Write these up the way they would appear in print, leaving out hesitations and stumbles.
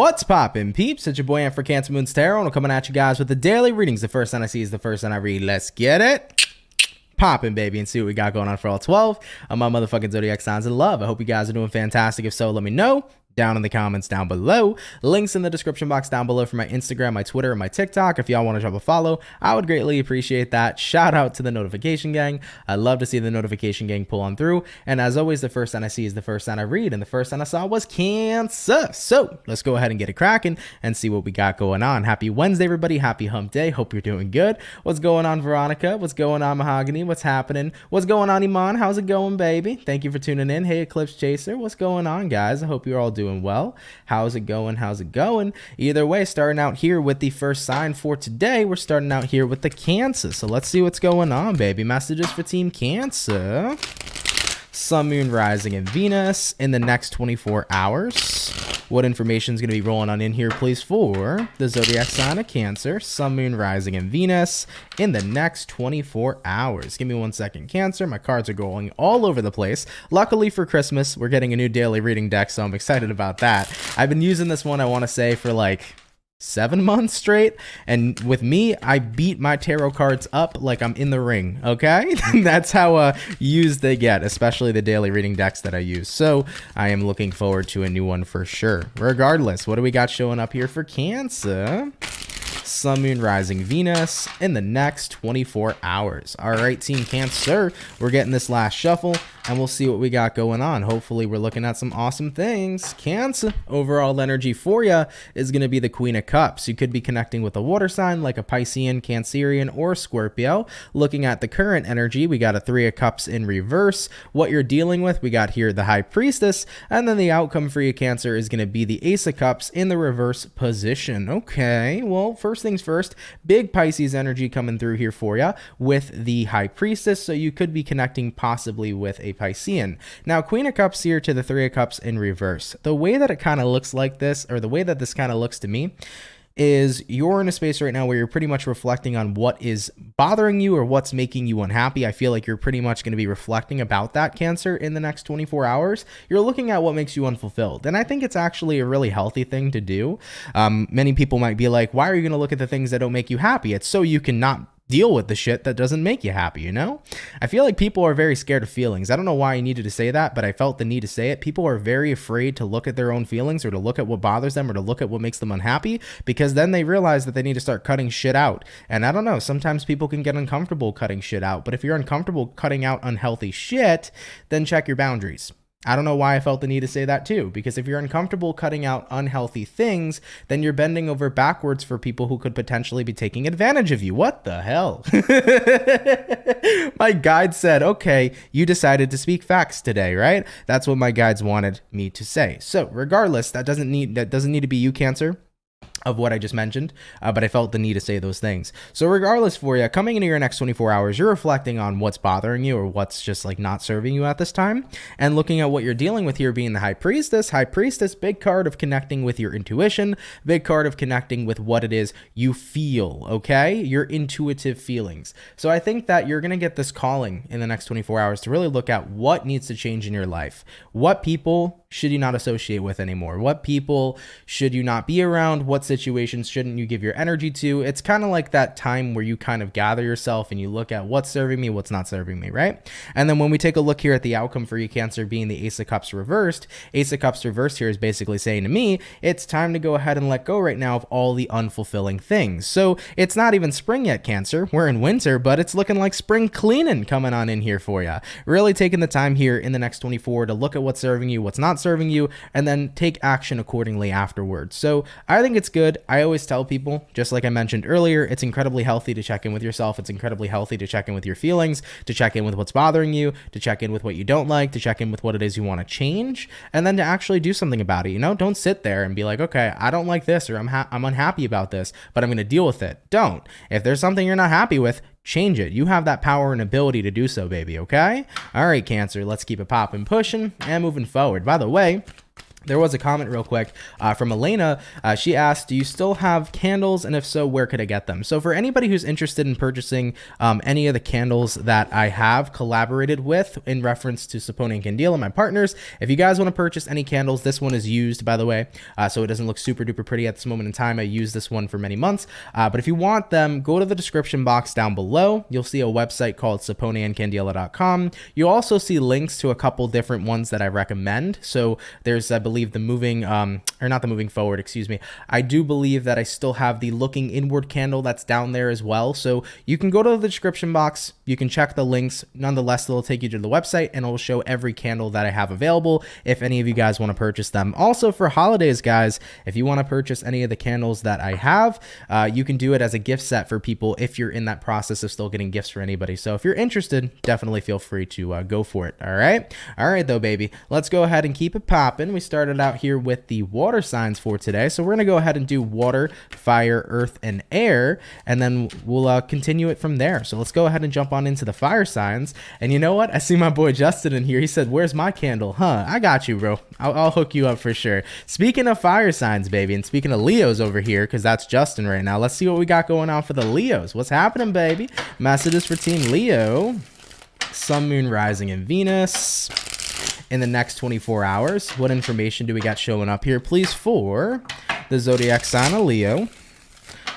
What's poppin', peeps? It's your boy Ant for CancerMoonsTarot, and I'm coming at you guys with the daily readings. The first sign I see is the first sign I read. Let's get it poppin', baby, and see what we got going on for all 12 of my motherfucking zodiac signs in love. I hope you guys are doing fantastic. If so, let me know down in the comments down below. Links in the description box down below for my Instagram, my Twitter, and my TikTok. If y'all want to drop a follow, I would greatly appreciate that. Shout out to the notification gang. I love to see the notification gang pull on through. And as always, the first sign I see is the first sign I read, and the first sign I saw was Cancer. So let's go ahead and get it cracking and see what we got going on. Happy Wednesday, everybody. Happy hump day. Hope you're doing good. What's going on, Veronica? What's going on, Mahogany? What's happening? What's going on, Iman? How's it going, baby? Thank you for tuning in. Hey, Eclipse Chaser. What's going on, guys? I hope you're all doing well. How's it going? How's it going? Either way, starting out here with the first sign for today, we're starting out here with the Cancer. So let's see what's going on, baby. Messages for Team Cancer. Sun, Moon, Rising, and Venus in the next 24 hours. What information is going to be rolling on in here, please, for the zodiac sign of Cancer, Sun, Moon, Rising, and Venus in the next 24 hours. Give me 1 second, Cancer. My cards are going all over the place. Luckily for Christmas, we're getting a new daily reading deck, so I'm excited about that. I've been using this one, I want to say, for like 7 months straight, and with me, I beat my tarot cards up like I'm in the ring, okay? That's how used they get, especially the daily reading decks that I use. So I am looking forward to a new one for sure. Regardless, what do we got showing up here for Cancer? Sun, Moon, Rising, Venus in the next 24 hours. All right, Team Cancer, we're getting this last shuffle, and we'll see what we got going on. Hopefully, we're looking at some awesome things. Cancer, overall energy for you is going to be the Queen of Cups. You could be connecting with a water sign like a Piscean, Cancerian, or Scorpio. Looking at the current energy, we got a Three of Cups in reverse. What you're dealing with, we got here the High Priestess, and then the outcome for you, Cancer, is going to be the Ace of Cups in the reverse position. Okay, well, first things first, big Pisces energy coming through here for you with the High Priestess, so you could be connecting possibly with a Piscean. Now, Queen of Cups here to the Three of Cups in reverse. The way that it kind of looks like this, or the way that this kind of looks to me, is you're in a space right now where you're pretty much reflecting on what is bothering you or what's making you unhappy. I feel like you're pretty much going to be reflecting about that, Cancer, in the next 24 hours. You're looking at what makes you unfulfilled. And I think it's actually a really healthy thing to do. Many people might be like, why are you going to look at the things that don't make you happy? It's so you can not deal with the shit that doesn't make you happy, you know? I feel like people are very scared of feelings. I don't know why I needed to say that, but I felt the need to say it. People are very afraid to look at their own feelings or to look at what bothers them or to look at what makes them unhappy, because then they realize that they need to start cutting shit out. And I don't know, sometimes people can get uncomfortable cutting shit out, but if you're uncomfortable cutting out unhealthy shit, then check your boundaries. I don't know why I felt the need to say that too, because if you're uncomfortable cutting out unhealthy things, then you're bending over backwards for people who could potentially be taking advantage of you. What the hell? My guide said, okay, you decided to speak facts today, right? That's what my guides wanted me to say. So regardless, that doesn't need to be you, Cancer, of what I just mentioned, but I felt the need to say those things. So regardless for you, coming into your next 24 hours, you're reflecting on what's bothering you or what's just like not serving you at this time, and looking at what you're dealing with here being the High Priestess. High Priestess, big card of connecting with your intuition, big card of connecting with what it is you feel, okay? Your intuitive feelings. So I think that you're going to get this calling in the next 24 hours to really look at what needs to change in your life. What people should you not associate with anymore? What people should you not be around? What situations shouldn't you give your energy to? It's kind of like that time where you kind of gather yourself and you look at what's serving me, what's not serving me, right? And then when we take a look here at the outcome for you, Cancer, being the Ace of Cups reversed, Ace of Cups reversed here is basically saying to me, it's time to go ahead and let go right now of all the unfulfilling things. So it's not even spring yet, Cancer. We're in winter, but it's looking like spring cleaning coming on in here for you. Really taking the time here in the next 24 to look at what's serving you, what's not serving you, and then take action accordingly afterwards. So I think it's good. I always tell people, just like I mentioned earlier, it's incredibly healthy to check in with yourself. It's incredibly healthy to check in with your feelings, to check in with what's bothering you, to check in with what you don't like, to check in with what it is you want to change, and then to actually do something about it. You know, don't sit there and be like, okay, I don't like this, or I'm unhappy about this, but I'm going to deal with it. Don't. If there's something you're not happy with, change it. You have that power and ability to do so, baby, okay? All right, Cancer, let's keep it popping, pushing, and moving forward. By the way, There was a comment real quick from Elena. She asked, do you still have candles? And if so, where could I get them? So for anybody who's interested in purchasing any of the candles that I have collaborated with in reference to Saponi and Candela, my partners, if you guys want to purchase any candles, this one is used, by the way, so it doesn't look super duper pretty at this moment in time. I used this one for many months, but if you want them, go to the description box down below. You'll see a website called saponiandcandela.com. You'll also see links to a couple different ones that I recommend. So there's, I believe, the moving or not the moving forward, excuse me. I do believe that I still have the looking inward candle that's down there as well. So you can go to the description box, you can check the links. Nonetheless, it'll take you to the website and it'll show every candle that I have available if any of you guys want to purchase them. Also for holidays, guys, if you want to purchase any of the candles that I have, you can do it as a gift set for people if you're in that process of still getting gifts for anybody. So if you're interested, definitely feel free to go for it. All right though, baby, let's go ahead and keep it popping. We started out here with the water signs for today, so we're gonna go ahead and do water, fire, earth, and air, and then we'll continue it from there. So let's go ahead and jump on into the fire signs. And you know what, I see my boy Justin in here. He said, where's my candle? I got you, bro. I'll hook you up for sure. Speaking of fire signs, baby, and speaking of Leos over here, because that's Justin right now, let's see what we got going on for the Leos. What's happening, baby? Messages for Team Leo. Sun, Moon, Rising, and Venus in the next 24 hours. What information do we got showing up here, please, for the zodiac sign of Leo?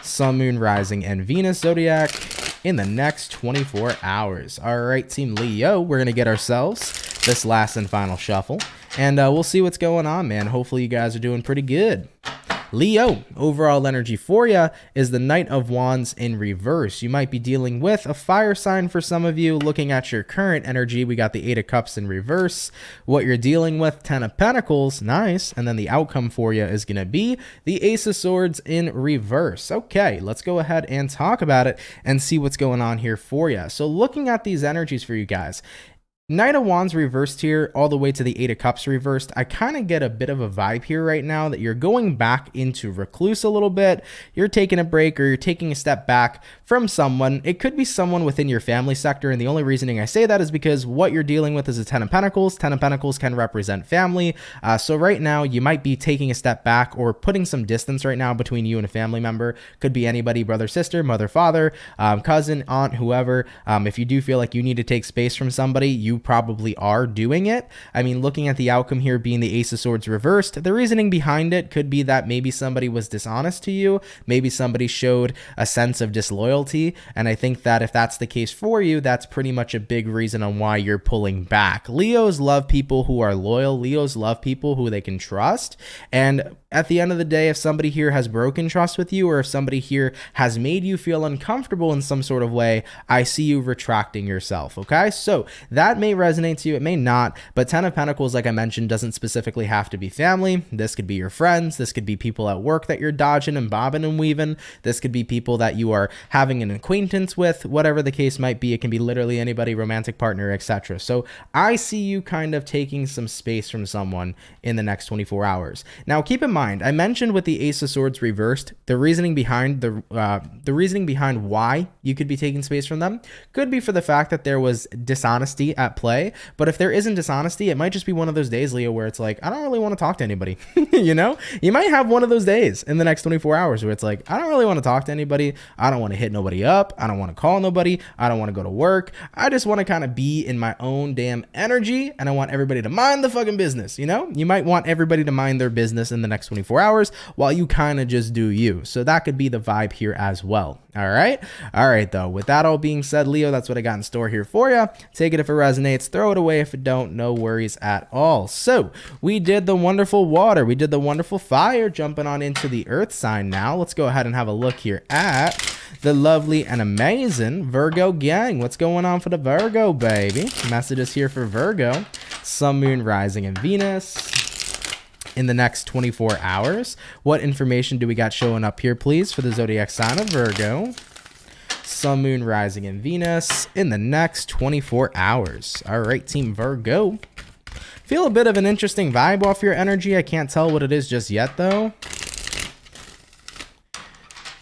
Sun, Moon, Rising, and Venus zodiac in the next 24 hours. All right, Team Leo, we're gonna get ourselves this last and final shuffle, and we'll see what's going on, man. Hopefully you guys are doing pretty good. Leo, overall energy for you is the Knight of Wands in reverse. You might be dealing with a fire sign for some of you. Looking at your current energy, we got the 8 of Cups in reverse. What you're dealing with, 10 of Pentacles, nice. And then the outcome for you is going to be the Ace of Swords in reverse. Okay, let's go ahead and talk about it and see what's going on here for you. So looking at these energies for you guys, Knight of Wands reversed here all the way to the 8 of Cups reversed. I kind of get a bit of a vibe here right now that you're going back into recluse a little bit. You're taking a break or you're taking a step back from someone. It could be someone within your family sector, and the only reasoning I say that is because what you're dealing with is a 10 of Pentacles. 10 of Pentacles can represent family. So right now you might be taking a step back or putting some distance right now between you and a family member. Could be anybody, brother, sister, mother, father, cousin, aunt, whoever. If you do feel like you need to take space from somebody, you probably are doing it. I mean, looking at the outcome here being the Ace of Swords reversed, the reasoning behind it could be that maybe somebody was dishonest to you, maybe somebody showed a sense of disloyalty, and I think that if that's the case for you, that's pretty much a big reason on why you're pulling back. Leos love people who are loyal. Leos love people who they can trust, and at the end of the day, if somebody here has broken trust with you, or if somebody here has made you feel uncomfortable in some sort of way, I see you retracting yourself, okay? So that may resonate to you, it may not, but 10 of Pentacles, like I mentioned, doesn't specifically have to be family. This could be your friends. This could be people at work that you're dodging and bobbing and weaving. This could be people that you are having an acquaintance with, whatever the case might be. It can be literally anybody, romantic partner, etc. So I see you kind of taking some space from someone in the next 24 hours. Now, keep in mind, I mentioned with the Ace of Swords reversed, the reasoning behind why you could be taking space from them could be for the fact that there was dishonesty at play. But if there isn't dishonesty, it might just be one of those days, Leo, where it's like, I don't really want to talk to anybody. You know, you might have one of those days in the next 24 hours where it's like, I don't really want to talk to anybody. I don't want to hit nobody up. I don't want to call nobody. I don't want to go to work. I just want to kind of be in my own damn energy, and I want everybody to mind the fucking business. You know, you might want everybody to mind their business in the next 24 hours while you kind of just do you. So that could be the vibe here as well. All right though, with that all being said, Leo, that's what I got in store here for you. Take it if it resonates, throw it away if it don't, no worries at all. So we did the wonderful water, we did the wonderful fire, jumping on into the earth sign now. Let's go ahead and have a look here at the lovely and amazing Virgo gang. What's going on for the Virgo, baby? Messages here for Virgo. Sun, Moon, Rising, and Venus in the next 24 hours. What information do we got showing up here, please, for the zodiac sign of Virgo? Sun, Moon, Rising, and Venus in the next 24 hours. All right, Team Virgo. Feel a bit of an interesting vibe off your energy. I can't tell what it is just yet, though.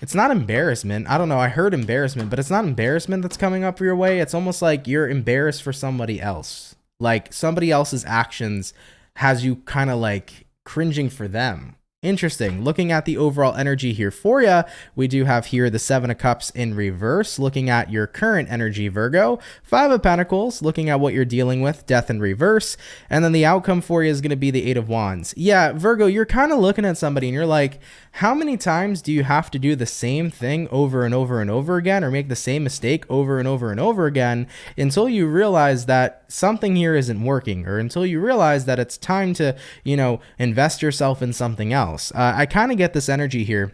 It's not embarrassment. I don't know. I heard embarrassment, but it's not embarrassment that's coming up your way. It's almost like you're embarrassed for somebody else. Like somebody else's actions has you kind of like cringing for them. Interesting. Looking at the overall energy here for you, we do have here the 7 of Cups in reverse. Looking at your current energy, Virgo, 5 of Pentacles, looking at what you're dealing with, Death in reverse. And then the outcome for you is going to be the 8 of Wands. Yeah, Virgo, you're kind of looking at somebody and you're like, how many times do you have to do the same thing over and over and over again, or make the same mistake over and over and over again until you realize that something here isn't working, or until you realize that it's time to, invest yourself in something else? I kind of get this energy here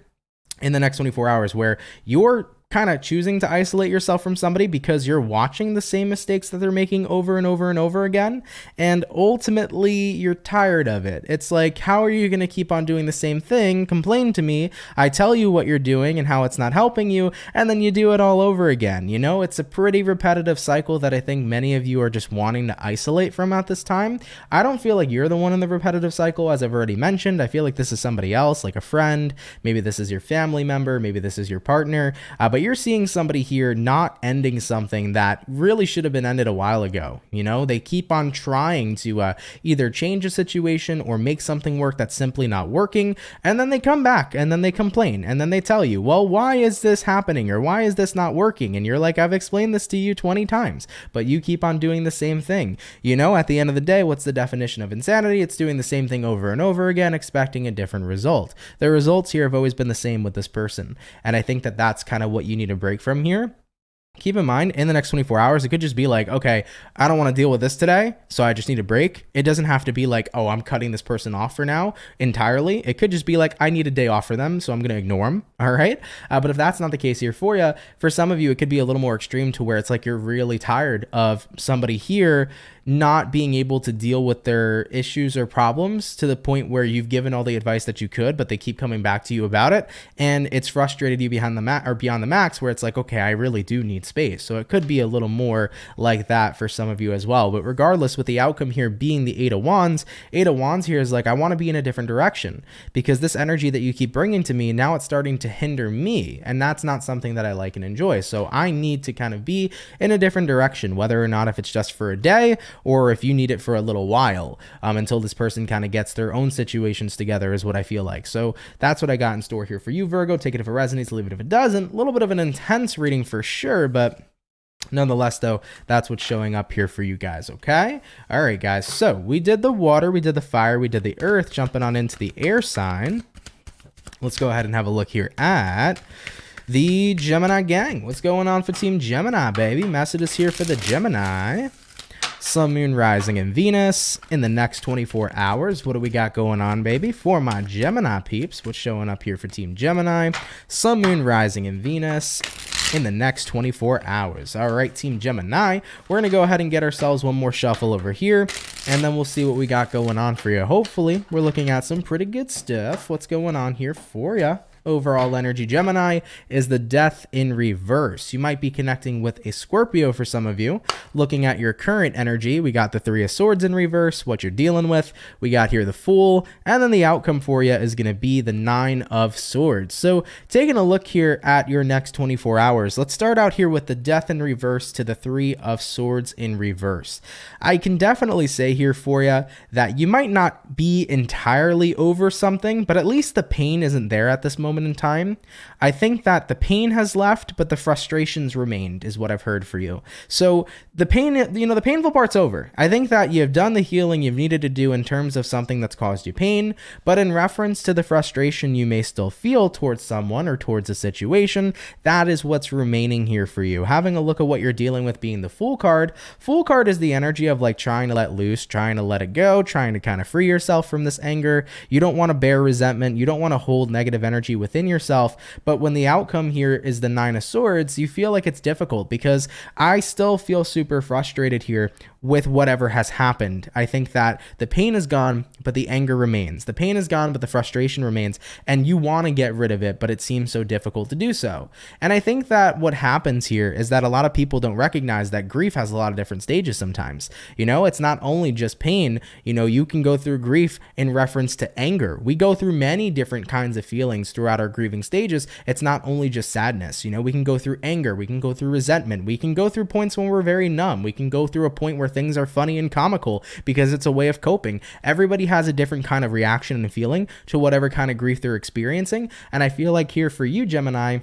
in the next 24 hours where you're kind of choosing to isolate yourself from somebody because you're watching the same mistakes that they're making over and over and over again, and ultimately you're tired of it. It's like, how are you going to keep on doing the same thing? Complain to me, I tell you what you're doing and how it's not helping you, and then you do it all over again. It's a pretty repetitive cycle that I think many of you are just wanting to isolate from at this time. I don't feel like you're the one in the repetitive cycle, as I've already mentioned. I feel like this is somebody else, like a friend. Maybe this is your family member, maybe this is your partner, but you're seeing somebody here not ending something that really should have been ended a while ago. They keep on trying to either change a situation or make something work that's simply not working, and then they come back and then they complain and then they tell you, well, why is this happening, or why is this not working? And you're like, I've explained this to you 20 times, but you keep on doing the same thing. At the end of the day, what's the definition of insanity? It's doing the same thing over and over again, expecting a different result. The results here have always been the same with this person, and I think that that's kind of what you need a break from here. Keep in mind, in the next 24 hours, it could just be like, okay, I don't want to deal with this today, so I just need a break. It doesn't have to be like, oh, I'm cutting this person off for now entirely. It could just be like, I need a day off for them, so I'm going to ignore them. All right. But if that's not the case here for you, for some of you, it could be a little more extreme to where it's like you're really tired of somebody here not being able to deal with their issues or problems to the point where you've given all the advice that you could, but they keep coming back to you about it. And it's frustrated you beyond the max, where it's like, okay, I really do need space. So it could be a little more like that for some of you as well. But regardless, with the outcome here being the 8 of Wands here is like, I want to be in a different direction, because this energy that you keep bringing to me, now it's starting to hinder me. And that's not something that I like and enjoy. So I need to kind of be in a different direction, whether or not if it's just for a day, or if you need it for a little while, until this person kind of gets their own situations together, is what I feel like. So that's what I got in store here for you, Virgo. Take it if it resonates, leave it if it doesn't. A little bit of an intense reading for sure, but nonetheless, though, that's what's showing up here for you guys, okay? All right, guys. So we did the water, we did the fire, we did the earth, jumping on into the air sign. Let's go ahead and have a look here at the Gemini gang. What's going on for Team Gemini, baby? Messages here for the Gemini. Sun, Moon, Rising, and Venus in the next 24 hours. What do we got going on, baby? For my Gemini peeps, what's showing up here for Team Gemini? Sun, Moon, Rising, and Venus in the next 24 hours. All right, Team Gemini, we're going to go ahead and get ourselves one more shuffle over here, and then we'll see what we got going on for you. Hopefully, we're looking at some pretty good stuff. What's going on here for you? Overall energy, Gemini, is the Death in reverse. You might be connecting with a Scorpio for some of you. Looking at your current energy, we got the 3 of Swords in reverse, what you're dealing with. We got here the Fool, and then the outcome for you is going to be the 9 of Swords. So taking a look here at your next 24 hours, let's start out here with the Death in reverse to the 3 of Swords in reverse. I can definitely say here for you that you might not be entirely over something, but at least the pain isn't there at this moment in time. I think that the pain has left, but the frustrations remained, is what I've heard for you. So the pain, the painful part's over. I think that you've done the healing you've needed to do in terms of something that's caused you pain, but in reference to the frustration you may still feel towards someone or towards a situation, that is what's remaining here for you. Having a look at what you're dealing with being the Fool card. Fool card is the energy of like trying to let loose, trying to let it go, trying to kind of free yourself from this anger. You don't want to bear resentment. You don't want to hold negative energy within yourself. But when the outcome here is the 9 of Swords, you feel like it's difficult, because I still feel super frustrated here with whatever has happened. I think that the pain is gone, but the anger remains. The pain is gone, but the frustration remains, and you want to get rid of it, but it seems so difficult to do so. And I think that what happens here is that a lot of people don't recognize that grief has a lot of different stages sometimes. It's not only just pain. You can go through grief in reference to anger. We go through many different kinds of feelings throughout throughout our grieving stages, it's not only just sadness. You know, we can go through anger, we can go through resentment, we can go through points when we're very numb, we can go through a point where things are funny and comical because it's a way of coping. Everybody has a different kind of reaction and feeling to whatever kind of grief they're experiencing. And I feel like here for you, Gemini,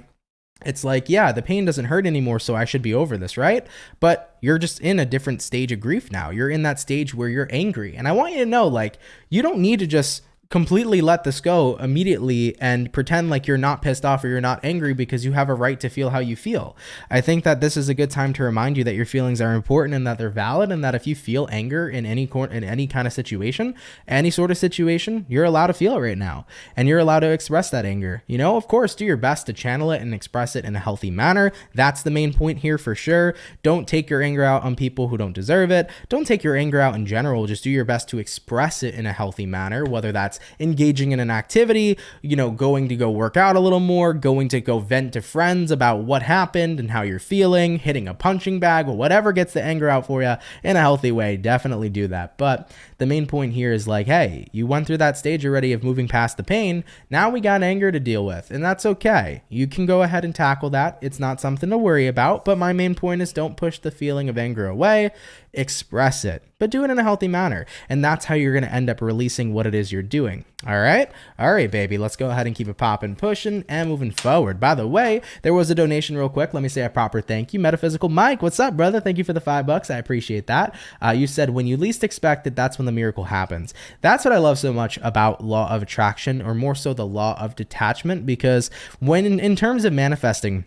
it's like, yeah, the pain doesn't hurt anymore, so I should be over this, right? But you're just in a different stage of grief now. You're in that stage where you're angry. And I want you to know, like, you don't need to just completely let this go immediately and pretend like you're not pissed off or you're not angry, because you have a right to feel how you feel. I think that this is a good time to remind you that your feelings are important and that they're valid, and that if you feel anger in any kind of situation, any sort of situation, you're allowed to feel it right now, and you're allowed to express that anger. You know, of course, do your best to channel it and express it in a healthy manner. That's the main point here for sure. Don't take your anger out on people who don't deserve it. Don't take your anger out in general. Just do your best to express it in a healthy manner, whether that's engaging in an activity, you know, going to go work out a little more, going to go vent to friends about what happened and how you're feeling, hitting a punching bag, or whatever gets the anger out for you in a healthy way. Definitely do that. But the main point here is like, hey, you went through that stage already of moving past the pain. Now we got anger to deal with, and that's okay. You can go ahead and tackle that. It's not something to worry about, but my main point is don't push the feeling of anger away. Express it, but do it in a healthy manner. And that's how you're going to end up releasing what it is you're doing. All right, baby, let's go ahead and keep it popping, pushing, and moving forward. By the way, there was a donation real quick. Let me say a proper thank you. Metaphysical Mike, what's up, brother? Thank you for the $5. I appreciate that. You said when you least expect it, that's when the miracle happens. That's what I love so much about law of attraction, or more so the law of detachment, because when in terms of manifesting,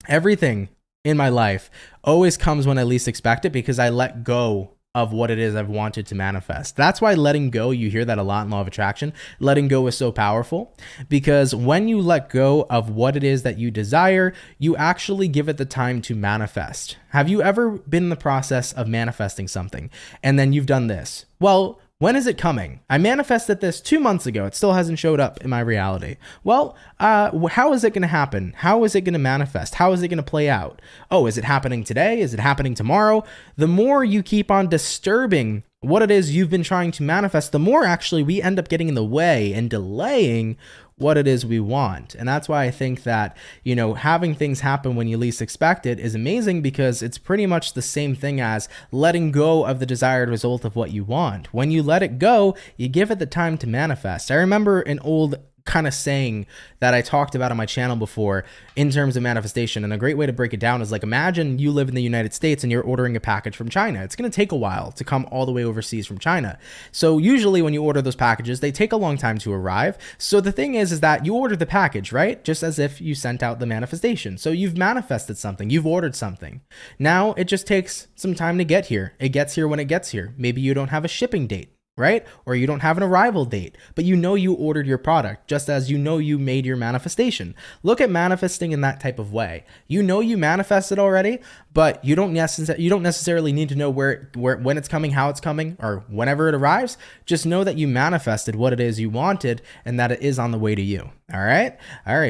everything in my life always comes when I least expect it, because I let go of what it is I've wanted to manifest. That's why letting go, you hear that a lot in law of attraction. Letting go is so powerful, because when you let go of what it is that you desire, you actually give it the time to manifest. Have you ever been in the process of manifesting something and then you've done this? Well, when is it coming? I manifested this 2 months ago. It still hasn't showed up in my reality. Well, how is it going to happen? How is it going to manifest? How is it going to play out? Oh, is it happening today? Is it happening tomorrow? The more you keep on disturbing what it is you've been trying to manifest, the more actually we end up getting in the way and delaying what it is we want. And that's why I think that, you know, having things happen when you least expect it is amazing, because it's pretty much the same thing as letting go of the desired result of what you want. When you let it go, you give it the time to manifest. I remember an old kind of saying that I talked about on my channel before in terms of manifestation. And a great way to break it down is like, imagine you live in the United States and you're ordering a package from China. It's going to take a while to come all the way overseas from China. So usually when you order those packages, they take a long time to arrive. So the thing is that you ordered the package, right? Just as if you sent out the manifestation. So you've manifested something, you've ordered something. Now it just takes some time to get here. It gets here when it gets here. Maybe you don't have a shipping date, right? Or you don't have an arrival date, but you know you ordered your product, just as you know you made your manifestation. Look at manifesting in that type of way. You know you manifested already, but you don't necessarily need to know when it's coming, how it's coming, or whenever it arrives. Just know that you manifested what it is you wanted and that it is on the way to you. All right,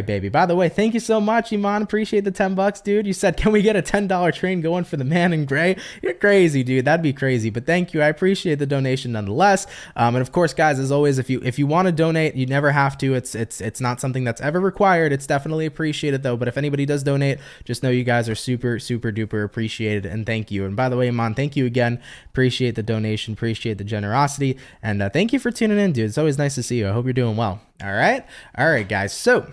baby. By the way, thank you so much, Iman. Appreciate the $10, dude. You said, can we get a $10 train going for the man in gray? You're crazy, dude. That'd be crazy. But thank you. I appreciate the donation nonetheless. And of course, guys, as always, if you want to donate, you never have to. It's not something that's ever required. It's definitely appreciated though. But if anybody does donate, just know you guys are super, super duper appreciated, and thank you. And by the way, Iman, thank you again. Appreciate the donation. Appreciate the generosity, and thank you for tuning in, dude. It's always nice to see you. I hope you're doing well. All right, guys. So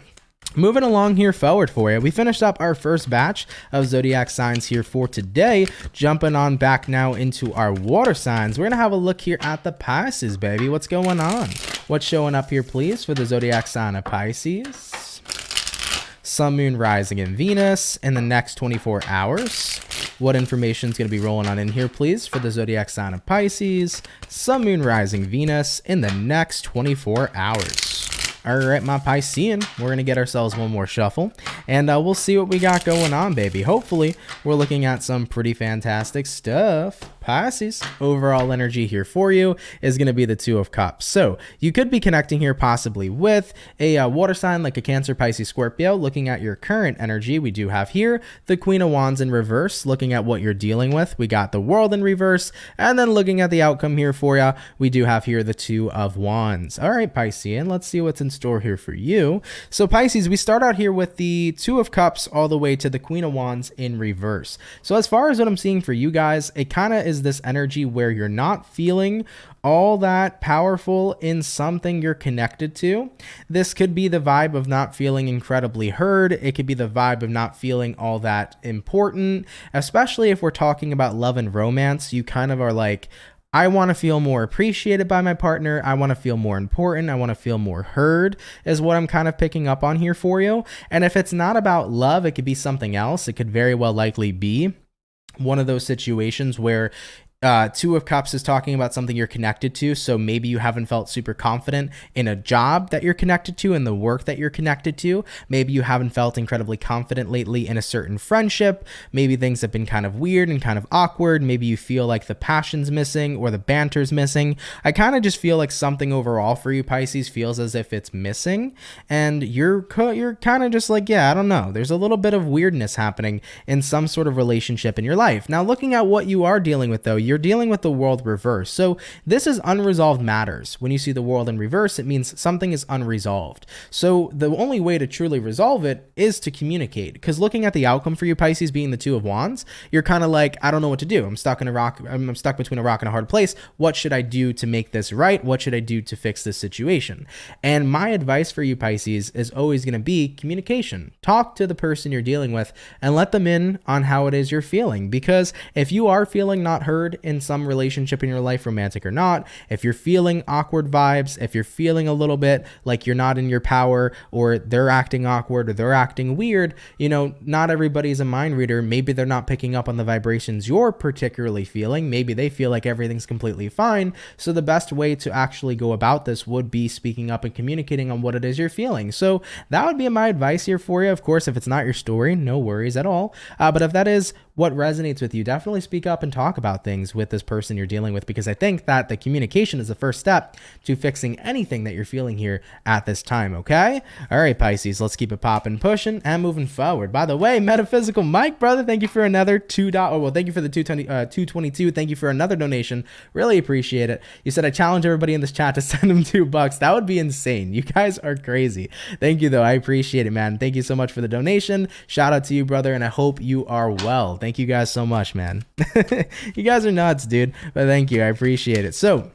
moving along here forward for you, we finished up our first batch of zodiac signs here for today. Jumping on back now into our water signs, we're gonna have a look here at the Pisces, baby. What's going on? What's showing up here, please, for the zodiac sign of Pisces? Sun, Moon, Rising, and Venus in the next 24 hours. What information is going to be rolling on in here, please, for the zodiac sign of Pisces? Sun, Moon, Rising, Venus in the next 24 hours. All right, my Piscean, we're going to get ourselves one more shuffle, and we'll see what we got going on, baby. Hopefully, we're looking at some pretty fantastic stuff. Pisces, overall energy here for you is going to be the Two of Cups. So you could be connecting here possibly with a water sign like a Cancer, Pisces, Scorpio. Looking at your current energy, we do have here the Queen of Wands in reverse. Looking at what you're dealing with, we got the World in reverse. And then looking at the outcome here for you, we do have here the Two of Wands. All right, Piscean, let's see what's in store here for you. So Pisces, we start out here with the Two of Cups all the way to the Queen of Wands in reverse. So as far as what I'm seeing for you guys, it kind of is this energy where you're not feeling all that powerful in something you're connected to. This could be the vibe of not feeling incredibly heard. It could be the vibe of not feeling all that important, especially if we're talking about love and romance. You kind of are like, I want to feel more appreciated by my partner. I want to feel more important. I want to feel more heard is what I'm kind of picking up on here for you. And if it's not about love, it could be something else. It could very well likely be one of those situations where Two of Cups is talking about something you're connected to. So maybe you haven't felt super confident in a job that you're connected to and the work that you're connected to. Maybe you haven't felt incredibly confident lately in a certain friendship. Maybe things have been kind of weird and kind of awkward. Maybe you feel like the passion's missing or the banter's missing. I kind of just feel like something overall for you, Pisces, feels as if it's missing. And you're kind of just like, yeah, I don't know. There's a little bit of weirdness happening in some sort of relationship in your life. Now, looking at what you are dealing with, though, you're dealing with the World reverse. So this is unresolved matters. When you see the World in reverse, it means something is unresolved. So the only way to truly resolve it is to communicate. Because looking at the outcome for you, Pisces, being the Two of Wands, you're kind of like, I don't know what to do. I'm stuck between a rock and a hard place. What should I do to make this right? What should I do to fix this situation? And my advice for you, Pisces, is always going to be communication. Talk to the person you're dealing with and let them in on how it is you're feeling. Because if you are feeling not heard in some relationship in your life, romantic or not, if you're feeling awkward vibes, if you're feeling a little bit like you're not in your power, or they're acting awkward or they're acting weird, you know, not everybody's a mind reader. Maybe they're not picking up on the vibrations you're particularly feeling. Maybe they feel like everything's completely fine. So the best way to actually go about this would be speaking up and communicating on what it is you're feeling. So that would be my advice here for you. Of course, if it's not your story, no worries at all. But if that is what resonates with you, definitely speak up and talk about things with this person you're dealing with, because I think that the communication is the first step to fixing anything that you're feeling here at this time, okay? All right, Pisces, let's keep it popping, pushing, and moving forward. By the way, Metaphysical Mike, brother, thank you for another thank you for the 222. Thank you for another donation. Really appreciate it. You said I challenge everybody in this chat to send them $2. That would be insane. You guys are crazy. Thank you, though. I appreciate it, man. Thank you so much for the donation. Shout out to you, brother, and I hope you are well. Thank you guys so much, man. You guys are nuts, dude. But thank you. I appreciate it. So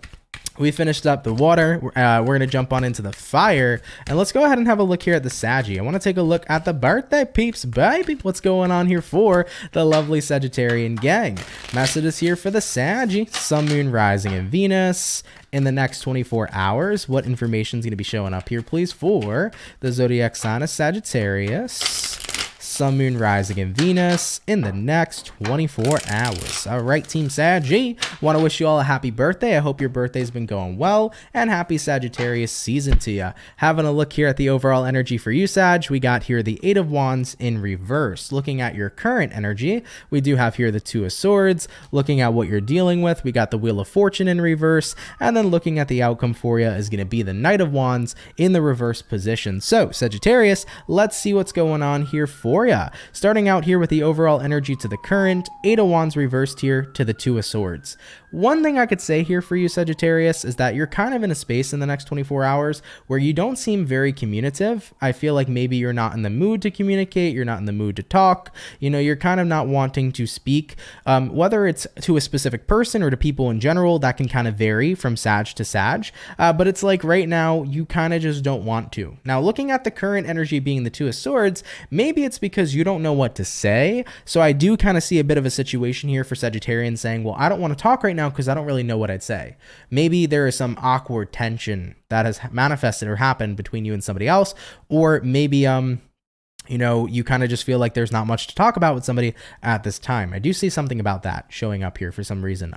we finished up the water. We're going to jump on into the fire. And let's go ahead and have a look here at the Saggy. I want to take a look at the birthday peeps, baby. What's going on here for the lovely Sagittarian gang? Messages here for the Saggy. Sun, Moon, Rising, and Venus in the next 24 hours. What information is going to be showing up here, please, for the zodiac sign of Sagittarius? Sun, Moon, Rising, and Venus in the next 24 hours. All right, Team Saggy, want to wish you all a happy birthday. I hope your birthday's been going well, and happy Sagittarius season to you. Having a look here at the overall energy for you, Sag, we got here the Eight of Wands in reverse. Looking at your current energy, we do have here the Two of Swords. Looking at what you're dealing with, we got the Wheel of Fortune in reverse, and then looking at the outcome for you is going to be the Knight of Wands in the reverse position. So, Sagittarius, let's see what's going on here for you. Starting out here with the overall energy to the current, Eight of Wands reversed here to the Two of Swords. One thing I could say here for you, Sagittarius, is that you're kind of in a space in the next 24 hours where you don't seem very communicative. I feel like maybe you're not in the mood to communicate, you're not in the mood to talk, you know, you're kind of not wanting to speak, whether it's to a specific person or to people in general. That can kind of vary from Sag to Sag, but it's like right now you kind of just don't want to. Now, looking at the current energy being the Two of Swords, maybe it's because you don't know what to say. So I do kind of see a bit of a situation here for Sagittarians saying, well, I don't want to talk right now because I don't really know what I'd say. Maybe there is some awkward tension that has manifested or happened between you and somebody else, or maybe you know, you kind of just feel like there's not much to talk about with somebody at this time. I do see something about that showing up here for some reason.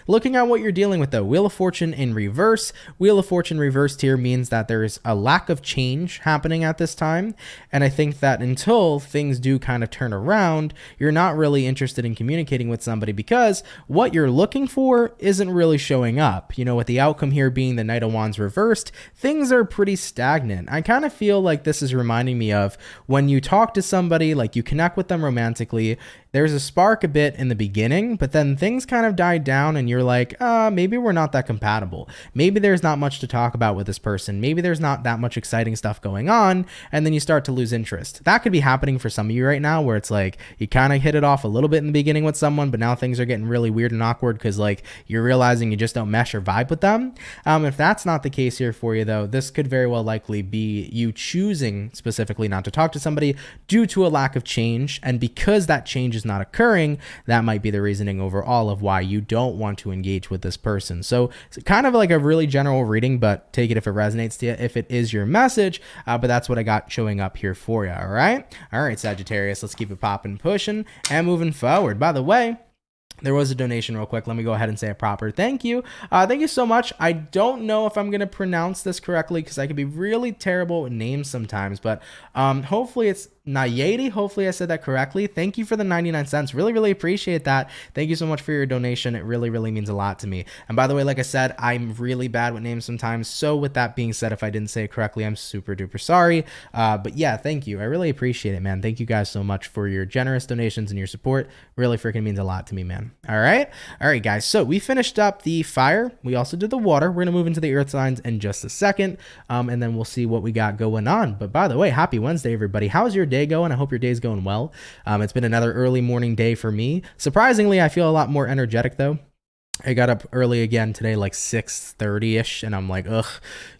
Looking at what you're dealing with though, Wheel of Fortune in reverse. Wheel of Fortune reversed here means that there's a lack of change happening at this time. And I think that until things do kind of turn around, you're not really interested in communicating with somebody because what you're looking for isn't really showing up. You know, with the outcome here being the Knight of Wands reversed, things are pretty stagnant. I kind of feel like this is reminding me of when you talk to somebody, like you connect with them romantically, there's a spark a bit in the beginning, but then things kind of died down and you're like, maybe we're not that compatible. Maybe there's not much to talk about with this person. Maybe there's not that much exciting stuff going on. And then you start to lose interest. That could be happening for some of you right now where it's like you kind of hit it off a little bit in the beginning with someone, but now things are getting really weird and awkward because like you're realizing you just don't mesh or vibe with them. If that's not the case here for you though, this could very well likely be you choosing specifically not to talk to somebody due to a lack of change. And because that change is not occurring, that might be the reasoning overall of why you don't want to engage with this person. So it's kind of like a really general reading, but take it if it resonates to you, if it is your message. But that's what I got showing up here for you. All right, Sagittarius, let's keep it popping, pushing, and moving forward. By the way, there was a donation real quick. Let me go ahead and say it proper. Thank you. Thank you so much. I don't know if I'm going to pronounce this correctly because I can be really terrible with names sometimes, but hopefully it's Nayeti. Hopefully I said that correctly. Thank you for the 99 cents. Really, really appreciate that. Thank you so much for your donation. It really, really means a lot to me. And by the way, like I said, I'm really bad with names sometimes. So with that being said, if I didn't say it correctly, I'm super duper sorry. But yeah, thank you. I really appreciate it, man. Thank you guys so much for your generous donations and your support. Really freaking means a lot to me, man. All right, guys. So we finished up the fire. We also did the water. We're going to move into the earth signs in just a second. And then we'll see what we got going on. But by the way, happy Wednesday, everybody. How's your day going? I hope your day's going well. It's been another early morning day for me. Surprisingly, I feel a lot more energetic though. I got up early again today, like 6:30ish, and I'm like, ugh,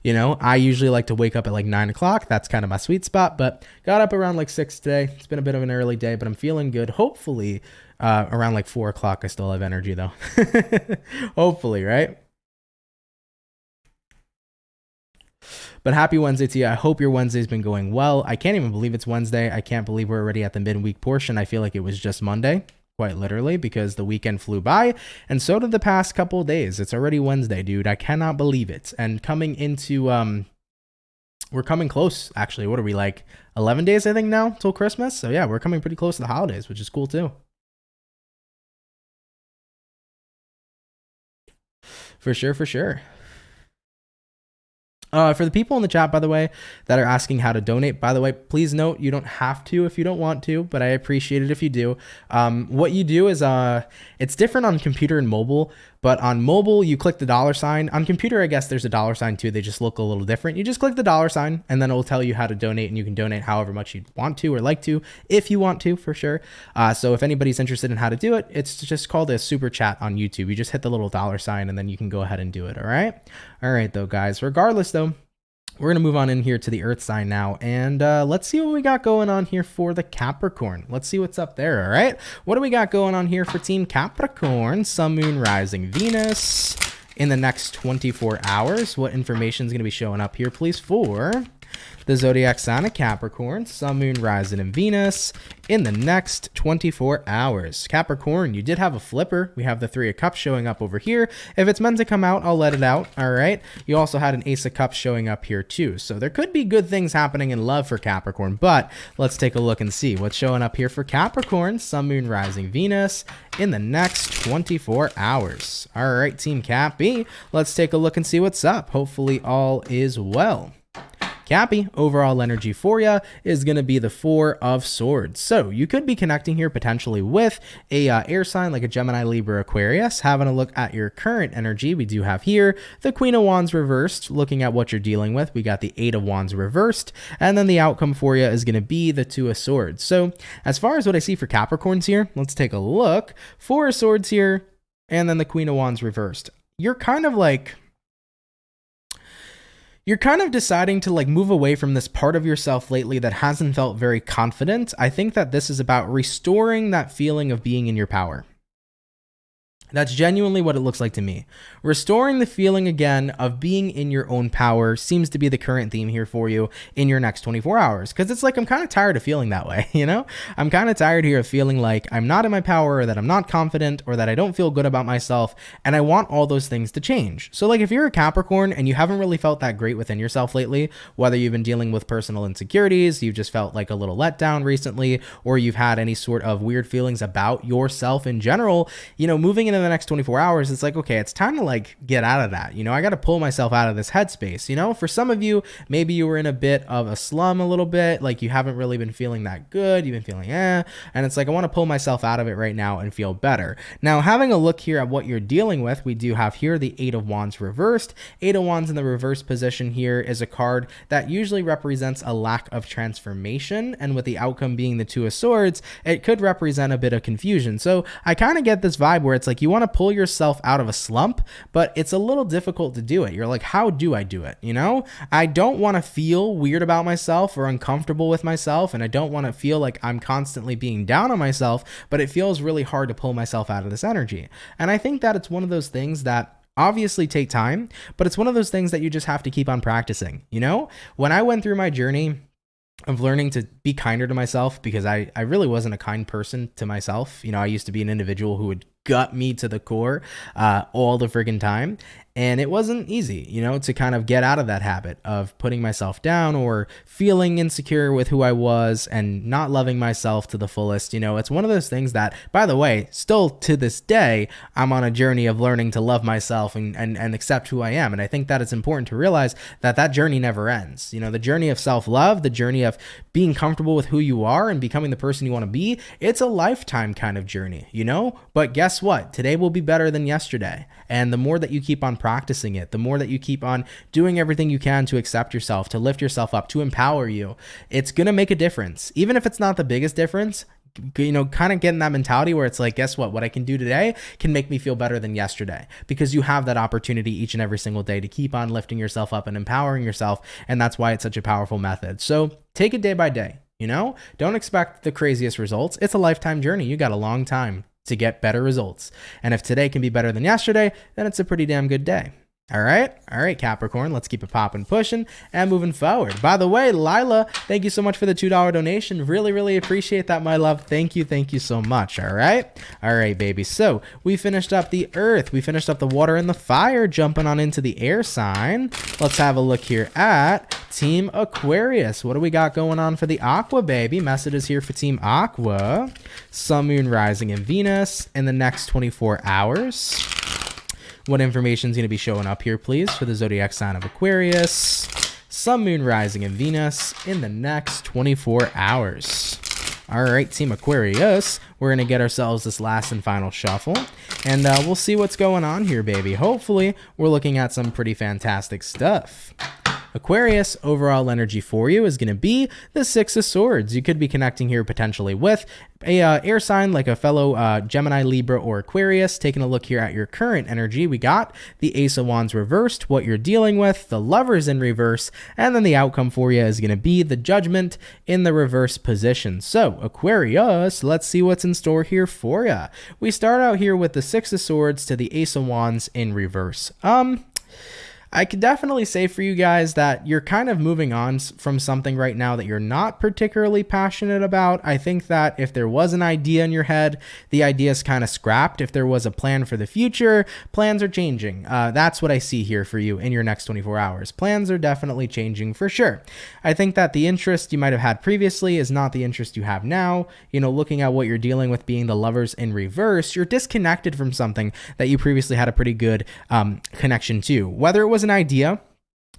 you know, I usually like to wake up at like 9 o'clock. That's kind of my sweet spot, but got up around like 6 today. It's been a bit of an early day, but I'm feeling good. Hopefully around like 4 o'clock, I still have energy though. Hopefully, right? But happy Wednesday to you. I hope your Wednesday's been going well. I can't even believe it's Wednesday. I can't believe we're already at the midweek portion. I feel like it was just Monday, quite literally, because the weekend flew by, and so did the past couple of days. It's already Wednesday, dude. I cannot believe it. And coming into, we're coming close, actually. What are we, like 11 days, I think, now, till Christmas? So yeah, we're coming pretty close to the holidays, which is cool too. For sure, for sure. For the people in the chat, by the way, that are asking how to donate, by the way, please note you don't have to if you don't want to, but I appreciate it if you do. What you do is it's different on computer and mobile, but on mobile, you click the $sign. On computer, I guess there's a $sign too. They just look a little different. You just click the $sign, and then it will tell you how to donate, and you can donate however much you want to or like to, if you want to, for sure. So if anybody's interested in how to do it, it's just called a super chat on YouTube. You just hit the little $sign, and then you can go ahead and do it, all right? All right, though, guys. Regardless, though, we're going to move on in here to the earth sign now, and let's see what we got going on here for the Capricorn. Let's see what's up there, all right? What do we got going on here for Team Capricorn? Sun, Moon, Rising, Venus in the next 24 hours. What information is going to be showing up here, please, for the zodiac sign of Capricorn, Sun, Moon, Rising, and Venus in the next 24 hours. Capricorn, you did have a flipper. We have the 3 of Cups showing up over here. If it's meant to come out, I'll let it out, all right? You also had an Ace of Cups showing up here too. So there could be good things happening in love for Capricorn, but let's take a look and see what's showing up here for Capricorn, Sun, Moon, Rising, Venus in the next 24 hours. All right, Team Cappy, let's take a look and see what's up. Hopefully all is well. Cappy, overall energy for you is going to be the 4 of Swords. So you could be connecting here potentially with a air sign like a Gemini, Libra, Aquarius. Having a look at your current energy, we do have here the Queen of Wands reversed. Looking at what you're dealing with, we got the 8 of Wands reversed, and then the outcome for you is going to be the 2 of Swords. So as far as what I see for Capricorns here, let's take a look. 4 of Swords here, and then the Queen of Wands reversed. You're kind of deciding to like move away from this part of yourself lately that hasn't felt very confident. I think that this is about restoring that feeling of being in your power. That's genuinely what it looks like to me. Restoring the feeling again of being in your own power seems to be the current theme here for you in your next 24 hours. Because it's like I'm kind of tired of feeling that way, you know? I'm kind of tired here of feeling like I'm not in my power, or that I'm not confident, or that I don't feel good about myself. And I want all those things to change. So like if you're a Capricorn and you haven't really felt that great within yourself lately, whether you've been dealing with personal insecurities, you've just felt like a little letdown recently, or you've had any sort of weird feelings about yourself in general, you know, moving into the next 24 hours, it's like, okay, it's time to like get out of that. You know, I got to pull myself out of this headspace. You know, for some of you, maybe you were in a bit of a slum a little bit, like you haven't really been feeling that good. You've been feeling, and it's like, I want to pull myself out of it right now and feel better. Now, having a look here at what you're dealing with, we do have here the 8 of Wands reversed. 8 of Wands in the reverse position here is a card that usually represents a lack of transformation. And with the outcome being the 2 of Swords, it could represent a bit of confusion. So I kind of get this vibe where it's like you want to pull yourself out of a slump, but it's a little difficult to do it. You're like, how do I do it? You know, I don't want to feel weird about myself or uncomfortable with myself, and I don't want to feel like I'm constantly being down on myself, but it feels really hard to pull myself out of this energy. And I think that it's one of those things that obviously take time, but it's one of those things that you just have to keep on practicing. You know, when I went through my journey of learning to be kinder to myself, because I really wasn't a kind person to myself. You know, I used to be an individual who would gut me to the core all the friggin' time. And it wasn't easy, you know, to kind of get out of that habit of putting myself down or feeling insecure with who I was and not loving myself to the fullest. You know, it's one of those things that, by the way, still to this day, I'm on a journey of learning to love myself and accept who I am. And I think that it's important to realize that that journey never ends. You know, the journey of self-love, the journey of being comfortable with who you are and becoming the person you want to be, it's a lifetime kind of journey, you know? But guess what? Today will be better than yesterday. And the more that you keep on practicing it, the more that you keep on doing everything you can to accept yourself, to lift yourself up, to empower you, it's going to make a difference. Even if it's not the biggest difference, you know, kind of getting that mentality where it's like, guess what I can do today can make me feel better than yesterday, because you have that opportunity each and every single day to keep on lifting yourself up and empowering yourself. And that's why it's such a powerful method. So take it day by day, you know, don't expect the craziest results. It's a lifetime journey. You got a long time to get better results. And if today can be better than yesterday, then it's a pretty damn good day. All right, Capricorn, let's keep it popping, pushing, and moving forward. By the way, Lila, thank you so much for the $2 donation. Really appreciate that, my love. Thank you so much. All right, baby. So we finished up the earth, we finished up the water and the fire, jumping on into the air sign. Let's have a look here at Team Aquarius. What do we got going on for the Aqua, baby? Messages here for Team Aqua. Sun, Moon, Rising, and Venus in the next 24 hours. What information is going to be showing up here, please, for the zodiac sign of Aquarius? Sun, Moon, Rising, and Venus in the next 24 hours. All right, Team Aquarius, we're going to get ourselves this last and final shuffle, and we'll see what's going on here, baby. Hopefully, we're looking at some pretty fantastic stuff. Aquarius, overall energy for you is going to be the 6 of Swords. You could be connecting here potentially with a air sign like a fellow Gemini, Libra, or Aquarius. Taking a look here at your current energy, we got the Ace of Wands reversed, what you're dealing with, the Lovers in reverse, and then the outcome for you is going to be the Judgment in the reverse position. So Aquarius, let's see what's in store here for you. We start out here with the 6 of Swords to the Ace of Wands in reverse. I could definitely say for you guys that you're kind of moving on from something right now that you're not particularly passionate about. I think that if there was an idea in your head, the idea is kind of scrapped. If there was a plan for the future, plans are changing. That's what I see here for you in your next 24 hours. Plans are definitely changing for sure. I think that the interest you might have had previously is not the interest you have now. You know, looking at what you're dealing with being the Lovers in reverse, you're disconnected from something that you previously had a pretty good connection to. Whether it was an idea,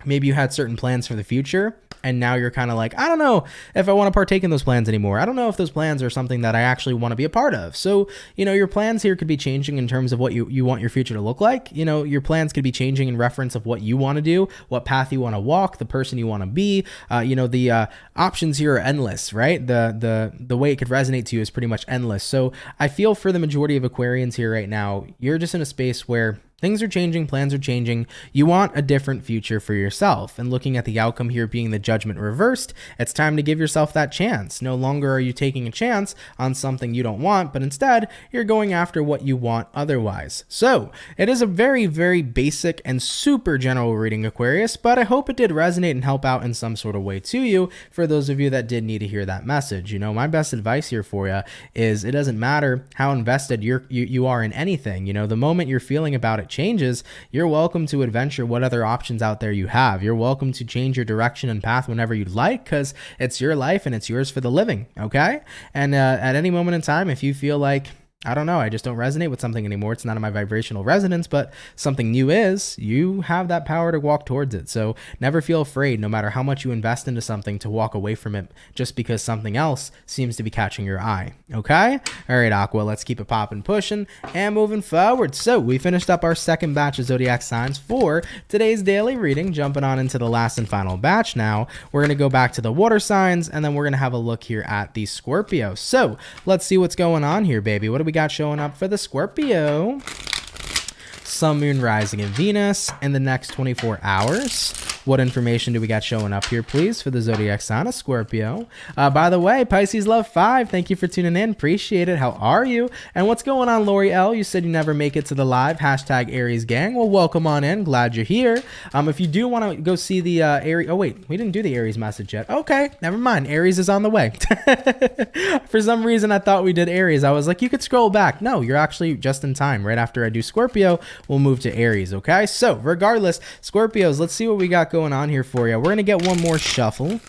maybe you had certain plans for the future, and now you're kind of like, I don't know if I want to partake in those plans anymore. I don't know if those plans are something that I actually want to be a part of. So, you know, your plans here could be changing in terms of what you want your future to look like. You know, your plans could be changing in reference of what you want to do, what path you want to walk, the person you want to be. You know, the options here are endless, right? The way it could resonate to you is pretty much endless. So I feel for the majority of Aquarians here right now, you're just in a space where Things are changing, plans are changing. You want a different future for yourself. And looking at the outcome here being the judgment reversed, it's time to give yourself that chance. No longer are you taking a chance on something you don't want, but instead you're going after what you want otherwise. So it is a very, very basic and super general reading, Aquarius, but I hope it did resonate and help out in some sort of way to you for those of you that did need to hear that message. You know, my best advice here for you is it doesn't matter how invested you are in anything. You know, the moment you're feeling about it changes, you're welcome to adventure what other options out there you have. You're welcome to change your direction and path whenever you'd like, because it's your life and it's yours for the living, okay? And at any moment in time, if you feel like, I don't know, I just don't resonate with something anymore, it's not in my vibrational resonance, but something new is, you have that power to walk towards it. So never feel afraid, no matter how much you invest into something, to walk away from it just because something else seems to be catching your eye, okay? All right, Aqua, let's keep it popping, pushing, and moving forward. So we finished up our second batch of zodiac signs for today's daily reading, jumping on into the last and final batch now. We're going to go back to the water signs, and then we're going to have a look here at the Scorpio. So let's see what's going on here, baby. What do we got showing up for the Scorpio? Sun, Moon, Rising, and Venus in the next 24 hours. What information do we got showing up here, please, for the zodiac sign of Scorpio? By the way, Pisces Love 5, thank you for tuning in. Appreciate it. How are you? And what's going on, Lori L? You said you never make it to the live. Hashtag Aries gang. Well, welcome on in. Glad you're here. If you do want to go see the Aries... Oh, wait. We didn't do the Aries message yet. Okay. Never mind. Aries is on the way. For some reason, I thought we did Aries. I was like, you could scroll back. No, you're actually just in time. Right after I do Scorpio, we'll move to Aries, okay? So, regardless, Scorpios, let's see what we got going on here for you. We're going to get one more shuffle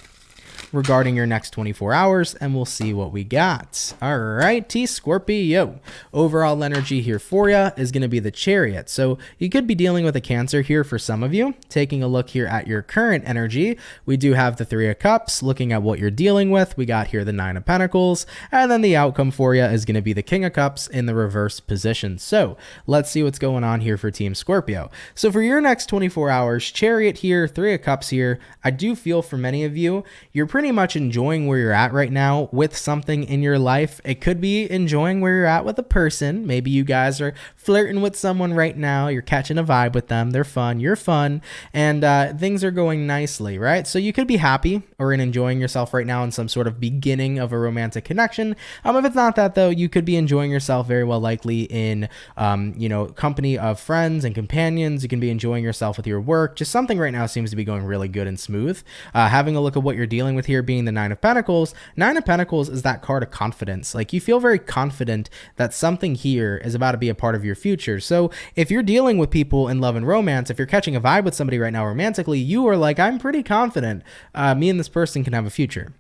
regarding your next 24 hours, and we'll see what we got. All right, Scorpio. Overall energy here for you is going to be the Chariot. So you could be dealing with a Cancer here for some of you. Taking a look here at your current energy, we do have the Three of Cups. Looking at what you're dealing with, we got here the Nine of Pentacles, and then the outcome for you is going to be the King of Cups in the reverse position. So let's see what's going on here for Team Scorpio. So for your next 24 hours, Chariot here, Three of Cups here, I do feel for many of you, you're pretty much enjoying where you're at right now with something in your life. It could be enjoying where you're at with a person. Maybe you guys are flirting with someone right now. You're catching a vibe with them. They're fun. You're fun. And things are going nicely, right? So you could be happy or enjoying yourself right now in some sort of beginning of a romantic connection. If it's not that, though, you could be enjoying yourself very well likely in, company of friends and companions. You can be enjoying yourself with your work. Just something right now seems to be going really good and smooth. Having a look at what you're dealing with here being the Nine of Pentacles. Nine of Pentacles is that card of confidence. Like, you feel very confident that something here is about to be a part of your future. So if you're dealing with people in love and romance, if you're catching a vibe with somebody right now romantically, you are like, I'm pretty confident me and this person can have a future.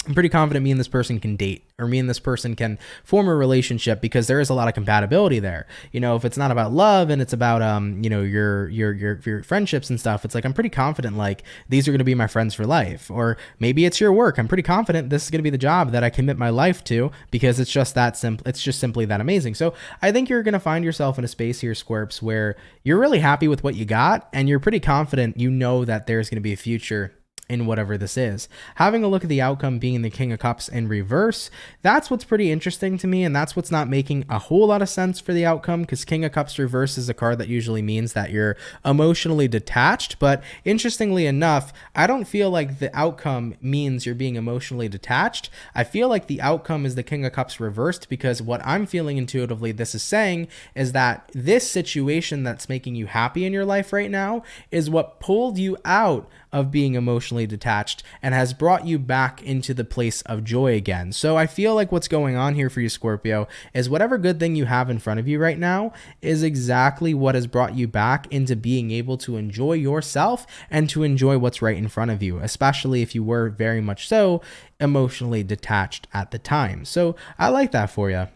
I'm pretty confident me and this person can date, or me and this person can form a relationship, because there is a lot of compatibility there. You know, if it's not about love and it's about, your friendships and stuff, it's like, I'm pretty confident, like, these are going to be my friends for life. Or maybe it's your work. I'm pretty confident this is going to be the job that I commit my life to, because it's just that simple. It's just simply that amazing. So I think you're going to find yourself in a space here, Scorps, where you're really happy with what you got, and you're pretty confident, you know, that there's going to be a future in whatever this is. Having a look at the outcome being the King of Cups in reverse, that's what's pretty interesting to me, and that's what's not making a whole lot of sense for the outcome, because King of Cups reverse is a card that usually means that you're emotionally detached. But interestingly enough, I don't feel like the outcome means you're being emotionally detached. I feel like the outcome is the King of Cups reversed, because what I'm feeling intuitively this is saying is that this situation that's making you happy in your life right now is what pulled you out of being emotionally detached and has brought you back into the place of joy again. So I feel like what's going on here for you, Scorpio, is whatever good thing you have in front of you right now is exactly what has brought you back into being able to enjoy yourself and to enjoy what's right in front of you, especially if you were very much so emotionally detached at the time. So I like that for you.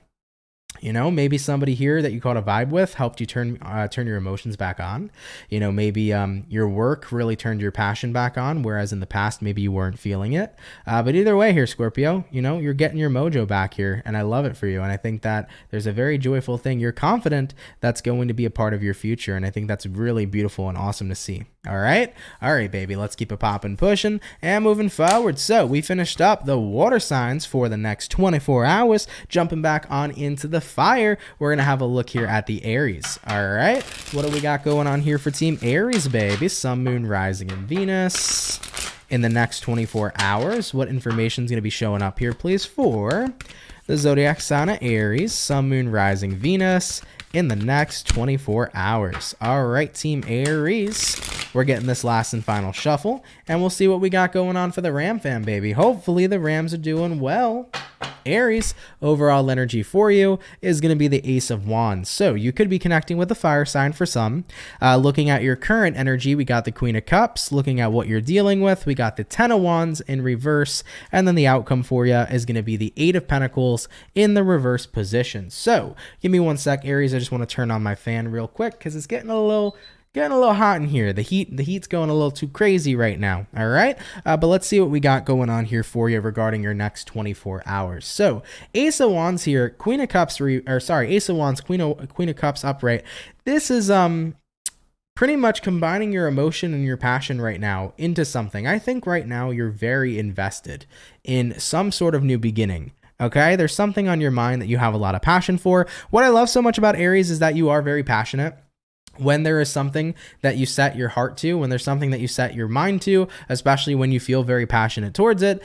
You know, maybe somebody here that you caught a vibe with helped you turn your emotions back on. You know, maybe your work really turned your passion back on, whereas in the past maybe you weren't feeling it. But either way here, Scorpio, you know, you're getting your mojo back here, and I love it for you. And I think that there's a very joyful thing. You're confident that's going to be a part of your future, and I think that's really beautiful and awesome to see. All right, baby, let's keep it popping, pushing, and moving forward. So we finished up the water signs for the next 24 hours. Jumping back on into the fire, we're gonna have a look here at the Aries. All right, what do we got going on here for Team Aries, baby? Sun, Moon, Rising, and Venus in the next 24 hours. What information is gonna be showing up here, please, for the zodiac sign of Aries, Sun, Moon, Rising, Venus in the next 24 hours. All right, Team Aries, we're getting this last and final shuffle, and we'll see what we got going on for the Ram fam, baby. Hopefully the Rams are doing well. Aries, overall energy for you is going to be the Ace of Wands. So you could be connecting with the fire sign for some. Looking at your current energy, we got the Queen of Cups. Looking at what you're dealing with, we got the Ten of Wands in reverse. And then the outcome for you is going to be the Eight of Pentacles in the reverse position. So give me one sec, Aries. I just want to turn on my fan real quick because it's getting a little hot in here. The heat's going a little too crazy right now. All right, but let's see what we got going on here for you regarding your next 24 hours. So Ace of Wands here, Queen of Cups, Ace of Wands, Queen of Cups upright. This is pretty much combining your emotion and your passion right now into something. I think right now you're very invested in some sort of new beginning. Okay, there's something on your mind that you have a lot of passion for. What I love so much about Aries is that you are very passionate. When there is something that you set your heart to, when there's something that you set your mind to, especially when you feel very passionate towards it,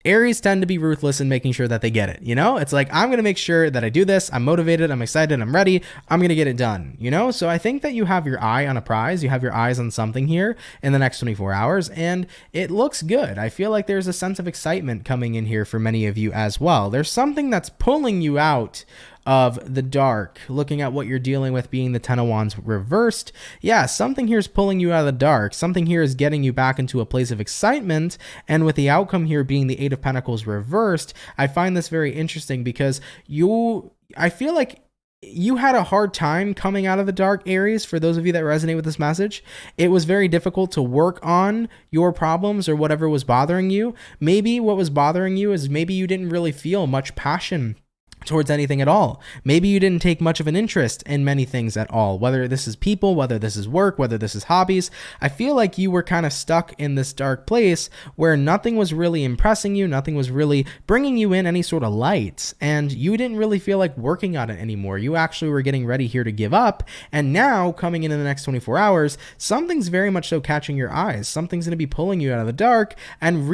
Aries tend to be ruthless in making sure that they get it. You know, it's like, I'm going to make sure that I do this. I'm motivated. I'm excited. I'm ready. I'm going to get it done. You know, so I think that you have your eye on a prize. You have your eyes on something here in the next 24 hours, and it looks good. I feel like there's a sense of excitement coming in here for many of you as well. There's something that's pulling you out of the dark, looking at what you're dealing with being the Ten of Wands reversed. Yeah, something here is pulling you out of the dark. Something here is getting you back into a place of excitement. And with the outcome here being the Eight of Pentacles reversed, I find this very interesting because I feel like you had a hard time coming out of the dark, Aries. For those of you that resonate with this message, it was very difficult to work on your problems or whatever was bothering you. Maybe what was bothering you is maybe you didn't really feel much passion towards anything at all. Maybe you didn't take much of an interest in many things at all, whether this is people, whether this is work, whether this is hobbies. I feel like you were kind of stuck in this dark place where nothing was really impressing you, nothing was really bringing you in any sort of light, and you didn't really feel like working on it anymore. You actually were getting ready here to give up, and now coming in the next 24 hours, something's very much so catching your eyes. Something's going to be pulling you out of the dark and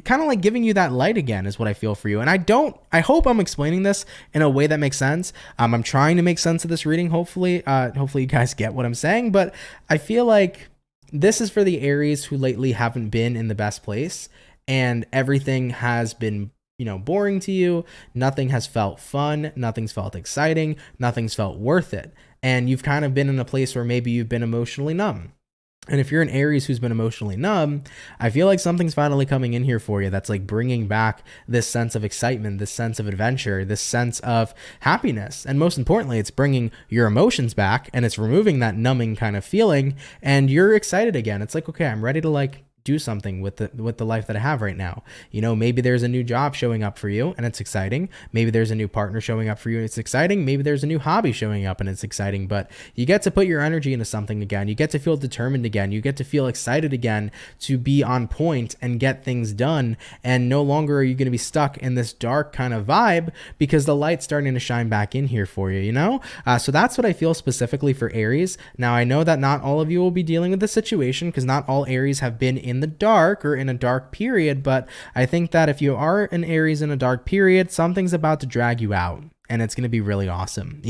kind of like giving you that light again is what I feel for you. And I hope I'm explaining this in a way that makes sense. I'm trying to make sense of this reading. Hopefully you guys get what I'm saying, but I feel like this is for the Aries who lately haven't been in the best place and everything has been, boring to you. Nothing has felt fun. Nothing's felt exciting. Nothing's felt worth it. And you've kind of been in a place where maybe you've been emotionally numb. And if you're an Aries who's been emotionally numb, I feel like something's finally coming in here for you that's like bringing back this sense of excitement, this sense of adventure, this sense of happiness. And most importantly, it's bringing your emotions back and it's removing that numbing kind of feeling and you're excited again. It's like, okay, I'm ready to do something with the life that I have right now. Maybe there's a new job showing up for you and it's exciting. Maybe there's a new partner showing up for you and it's exciting. Maybe there's a new hobby showing up and it's exciting, but you get to put your energy into something again. You get to feel determined again. You get to feel excited again to be on point and get things done. And no longer are you going to be stuck in this dark kind of vibe because the light's starting to shine back in here for you, So that's what I feel specifically for Aries. Now, I know that not all of you will be dealing with this situation because not all Aries have been in the dark or in a dark period, but I think that if you are an Aries in a dark period, something's about to drag you out. And it's going to be really awesome,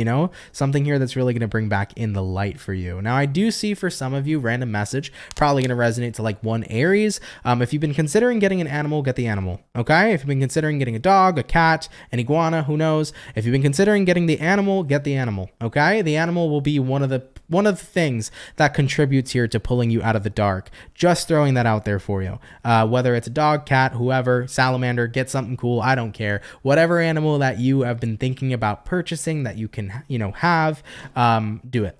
something here that's really going to bring back in the light for you. Now, I do see for some of you, random message, probably going to resonate to one Aries. If you've been considering getting an animal, get the animal, okay? If you've been considering getting a dog, a cat, an iguana, who knows? If you've been considering getting the animal, get the animal, okay? The animal will be one of the things that contributes here to pulling you out of the dark. Just throwing that out there for you. Whether it's a dog, cat, whoever, salamander, get something cool, I don't care. Whatever animal that you have been thinking about purchasing that you can, have, do it.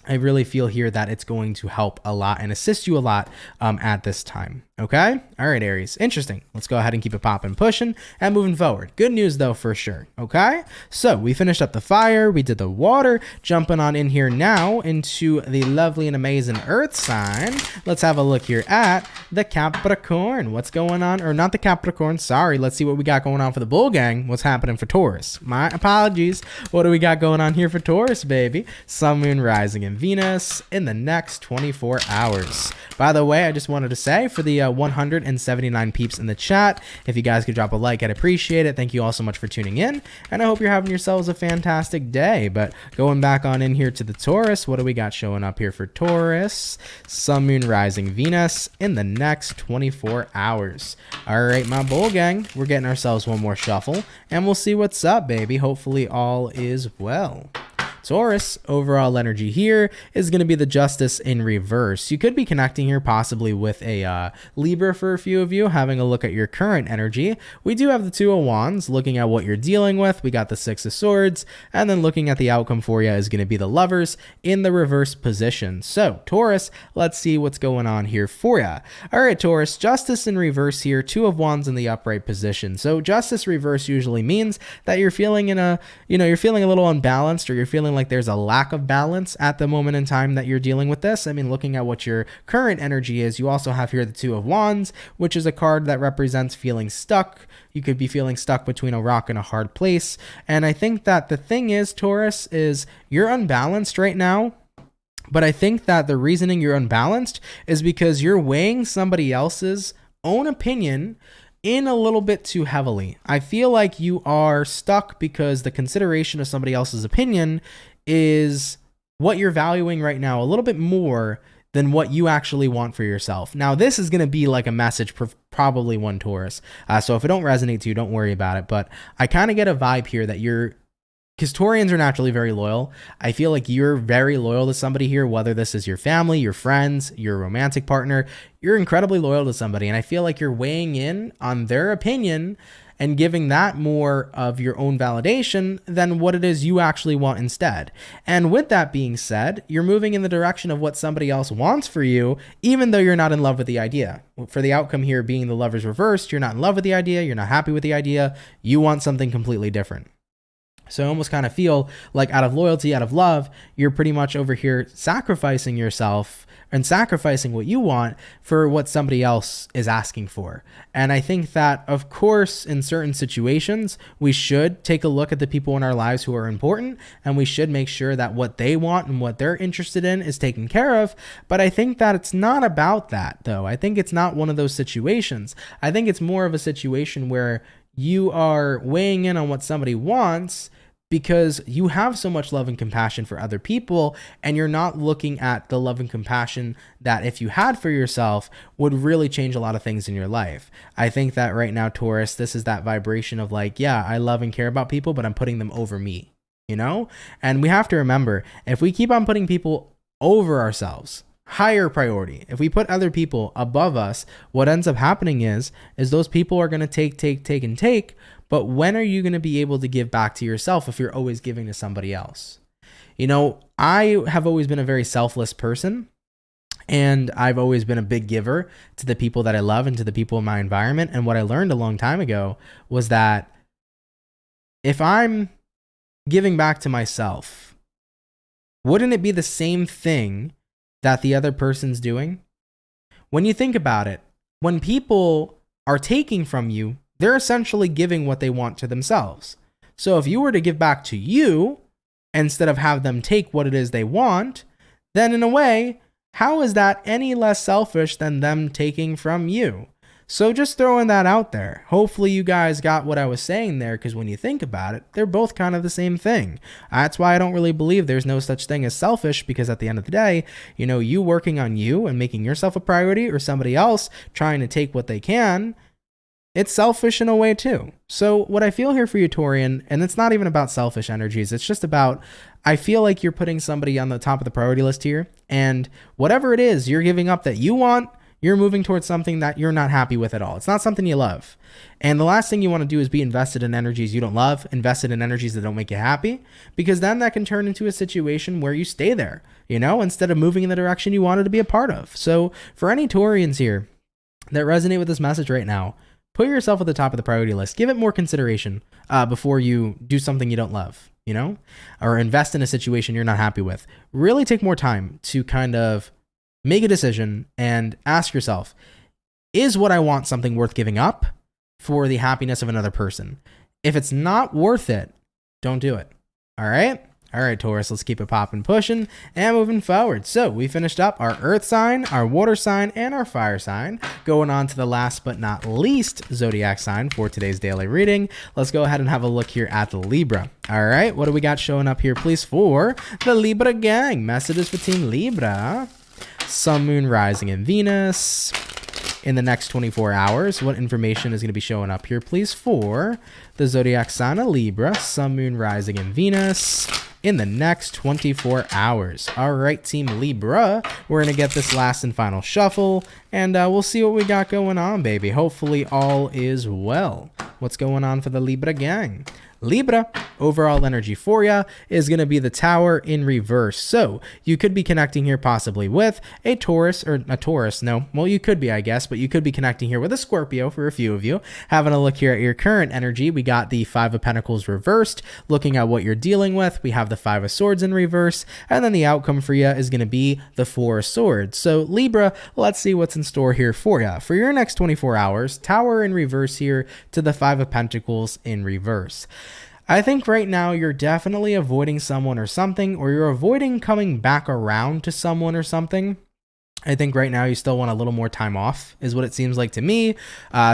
I really feel here that it's going to help a lot and assist you a lot at this time. Okay. All right, Aries. Interesting. Let's go ahead and keep it popping, pushing, and moving forward. Good news, though, for sure. Okay. So we finished up the fire. We did the water. Jumping on in here now into the lovely and amazing Earth sign. Let's have a look here at the Capricorn. What's going on? Or not the Capricorn. Sorry. Let's see what we got going on for the Bull Gang. What's happening for Taurus? My apologies. What do we got going on here for Taurus, baby? Sun, Moon, Rising, and Venus in the next 24 hours. By the way, I just wanted to say for the 179 peeps in the chat, if you guys could drop a like, I'd appreciate it. Thank you all so much for tuning in, and I hope you're having yourselves a fantastic day. But going back on in here to the Taurus, what do we got showing up here for Taurus? Sun, Moon, Rising, Venus in the next 24 hours. All right, my Bull Gang, we're getting ourselves one more shuffle, and we'll see what's up, baby. Hopefully all is well. Taurus, overall energy here is going to be the Justice in reverse. You could be connecting here possibly with a Libra for a few of you, having a look at your current energy. We do have the Two of Wands, looking at what you're dealing with. We got the Six of Swords, and then looking at the outcome for you is going to be the Lovers in the reverse position. So, Taurus, let's see what's going on here for you. All right, Taurus, Justice in reverse here, Two of Wands in the upright position. So, Justice reverse usually means that you're feeling you're feeling a little unbalanced, or you're feeling like there's a lack of balance at the moment in time that you're dealing with this. I mean, looking at what your current energy is, you also have here the Two of Wands, which is a card that represents feeling stuck. You could be feeling stuck between a rock and a hard place. And I think that the thing is, Taurus, is you're unbalanced right now. But I think that the reasoning you're unbalanced is because you're weighing somebody else's own opinion in a little bit too heavily. I feel like you are stuck because the consideration of somebody else's opinion is what you're valuing right now a little bit more than what you actually want for yourself. Now, this is going to be like a message for probably one Taurus. So if it don't resonate to you, don't worry about it. But I kind of get a vibe here that because Taurians are naturally very loyal. I feel like you're very loyal to somebody here, whether this is your family, your friends, your romantic partner. You're incredibly loyal to somebody, and I feel like you're weighing in on their opinion and giving that more of your own validation than what it is you actually want instead. And with that being said, you're moving in the direction of what somebody else wants for you, even though you're not in love with the idea. For the outcome here being the Lovers reversed, you're not in love with the idea, you're not happy with the idea, you want something completely different. So I almost kind of feel like out of loyalty, out of love, you're pretty much over here sacrificing yourself and sacrificing what you want for what somebody else is asking for. And I think that, of course, in certain situations, we should take a look at the people in our lives who are important, and we should make sure that what they want and what they're interested in is taken care of. But I think that it's not about that, though. I think it's not one of those situations. I think it's more of a situation where you are weighing in on what somebody wants because you have so much love and compassion for other people, and you're not looking at the love and compassion that if you had for yourself would really change a lot of things in your life. I think that right now, Taurus, this is that vibration of like, yeah, I love and care about people, but I'm putting them over me, you know? And we have to remember, if we keep on putting people over ourselves, higher priority, if we put other people above us, what ends up happening is those people are going to take, but when are you going to be able to give back to yourself if you're always giving to somebody else? You know, I have always been a very selfless person, and I've always been a big giver to the people that I love and to the people in my environment. And what I learned a long time ago was that if I'm giving back to myself, wouldn't it be the same thing that the other person's doing? When you think about it, when people are taking from you, they're essentially giving what they want to themselves. So if you were to give back to you instead of have them take what it is they want, then in a way, how is that any less selfish than them taking from you? So just throwing that out there. Hopefully you guys got what I was saying there, because when you think about it, they're both kind of the same thing. That's why I don't really believe there's no such thing as selfish, because at the end of the day, you know, you working on you and making yourself a priority, or somebody else trying to take what they can, it's selfish in a way too. So what I feel here for you, Taurian, and it's not even about selfish energies, it's just about, I feel like you're putting somebody on the top of the priority list here, and whatever it is you're giving up that you want, you're moving towards something that you're not happy with at all. It's not something you love. And the last thing you want to do is be invested in energies you don't love, invested in energies that don't make you happy, because then that can turn into a situation where you stay there, you know, instead of moving in the direction you wanted to be a part of. So for any Taurians here that resonate with this message right now, put yourself at the top of the priority list. Give it more consideration before you do something you don't love, you know, or invest in a situation you're not happy with. Really take more time to kind of make a decision and ask yourself, is what I want something worth giving up for the happiness of another person? If it's not worth it, don't do it. All right? All right, Taurus, let's keep it popping, pushing, and moving forward. So we finished up our earth sign, our water sign, and our fire sign. Going on to the last but not least zodiac sign for today's daily reading. Let's go ahead and have a look here at the Libra. All right, what do we got showing up here, please, for the Libra gang? Messages for Team Libra. Sun, Moon, Rising, and Venus. In the next 24 hours, what information is going to be showing up here, please, for the zodiac sign of Libra, Sun, Moon, Rising, and Venus in the next 24 hours. All right, Team Libra, we're going to get this last and final shuffle, and we'll see what we got going on, baby. Hopefully all is well. What's going on for the Libra gang? Libra, overall energy for you is going to be the Tower in reverse. So you could be connecting here possibly with a Taurus, or a Taurus, no, well, you could be, I guess, but you could be connecting here with a Scorpio for a few of you. Having a look here at your current energy, we got the Five of Pentacles reversed. Looking at what you're dealing with, we have the Five of Swords in reverse, and then the outcome for you is going to be the Four of Swords. So Libra, let's see what's in store here for you. For your next 24 hours, Tower in reverse here to the Five of Pentacles in reverse. I think right now you're definitely avoiding someone or something, or you're avoiding coming back around to someone or something. I think right now you still want a little more time off is what it seems like to me.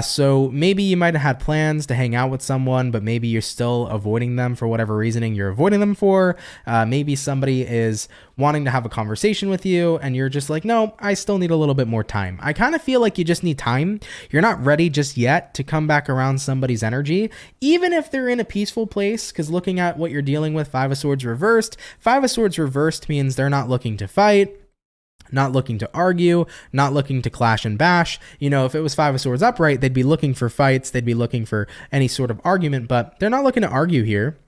So maybe you might have had plans to hang out with someone, but maybe you're still avoiding them for whatever reasoning you're avoiding them for. Maybe somebody is wanting to have a conversation with you and you're just like, no, I still need a little bit more time. I kind of feel like you just need time. You're not ready just yet to come back around somebody's energy, even if they're in a peaceful place, because looking at what you're dealing with, Five of Swords reversed means they're not looking to fight, not looking to argue, not looking to clash and bash. You know, if it was Five of Swords upright, they'd be looking for fights, they'd be looking for any sort of argument, but they're not looking to argue here.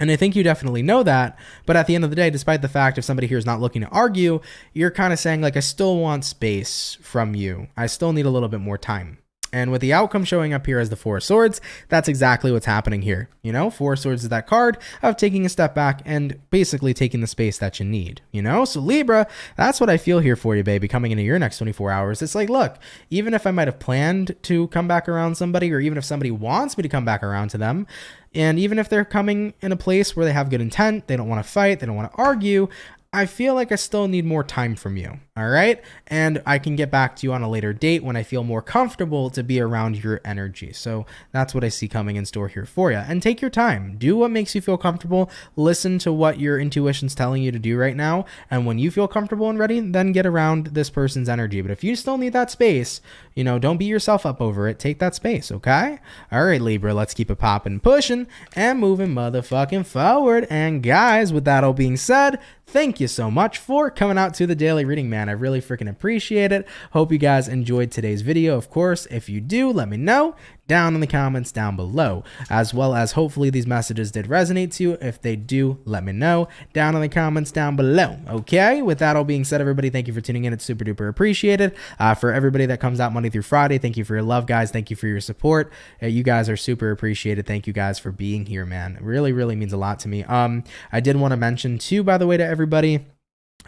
And I think you definitely know that. But at the end of the day, despite the fact if somebody here is not looking to argue, you're kind of saying, like, I still want space from you. I still need a little bit more time. And with the outcome showing up here as the Four of Swords, that's exactly what's happening here. You know, Four of Swords is that card of taking a step back and basically taking the space that you need, you know? So Libra, that's what I feel here for you, baby, coming into your next 24 hours. It's like, look, even if I might have planned to come back around somebody, or even if somebody wants me to come back around to them, and even if they're coming in a place where they have good intent, they don't want to fight, they don't want to argue, I feel like I still need more time from you, all right? And I can get back to you on a later date when I feel more comfortable to be around your energy. So that's what I see coming in store here for you. And take your time. Do what makes you feel comfortable. Listen to what your intuition's telling you to do right now. And when you feel comfortable and ready, then get around this person's energy. But if you still need that space, you know, don't beat yourself up over it. Take that space, okay? All right, Libra, let's keep it popping, pushing, and moving motherfucking forward. And guys, with that all being said, thank you so much for coming out to the daily reading, man. I really freaking appreciate it. Hope you guys enjoyed today's video. Of course, if you do, let me know down in the comments down below, as well as hopefully these messages did resonate to you. If they do, let me know down in the comments down below. Okay, with that all being said, everybody, thank you for tuning in. It's super duper appreciated. For everybody that comes out Monday through Friday, thank you for your love, guys. Thank you for your support. You guys are super appreciated. Thank you guys for being here, man. It really, really means a lot to me. I did want to mention too, by the way, to everybody,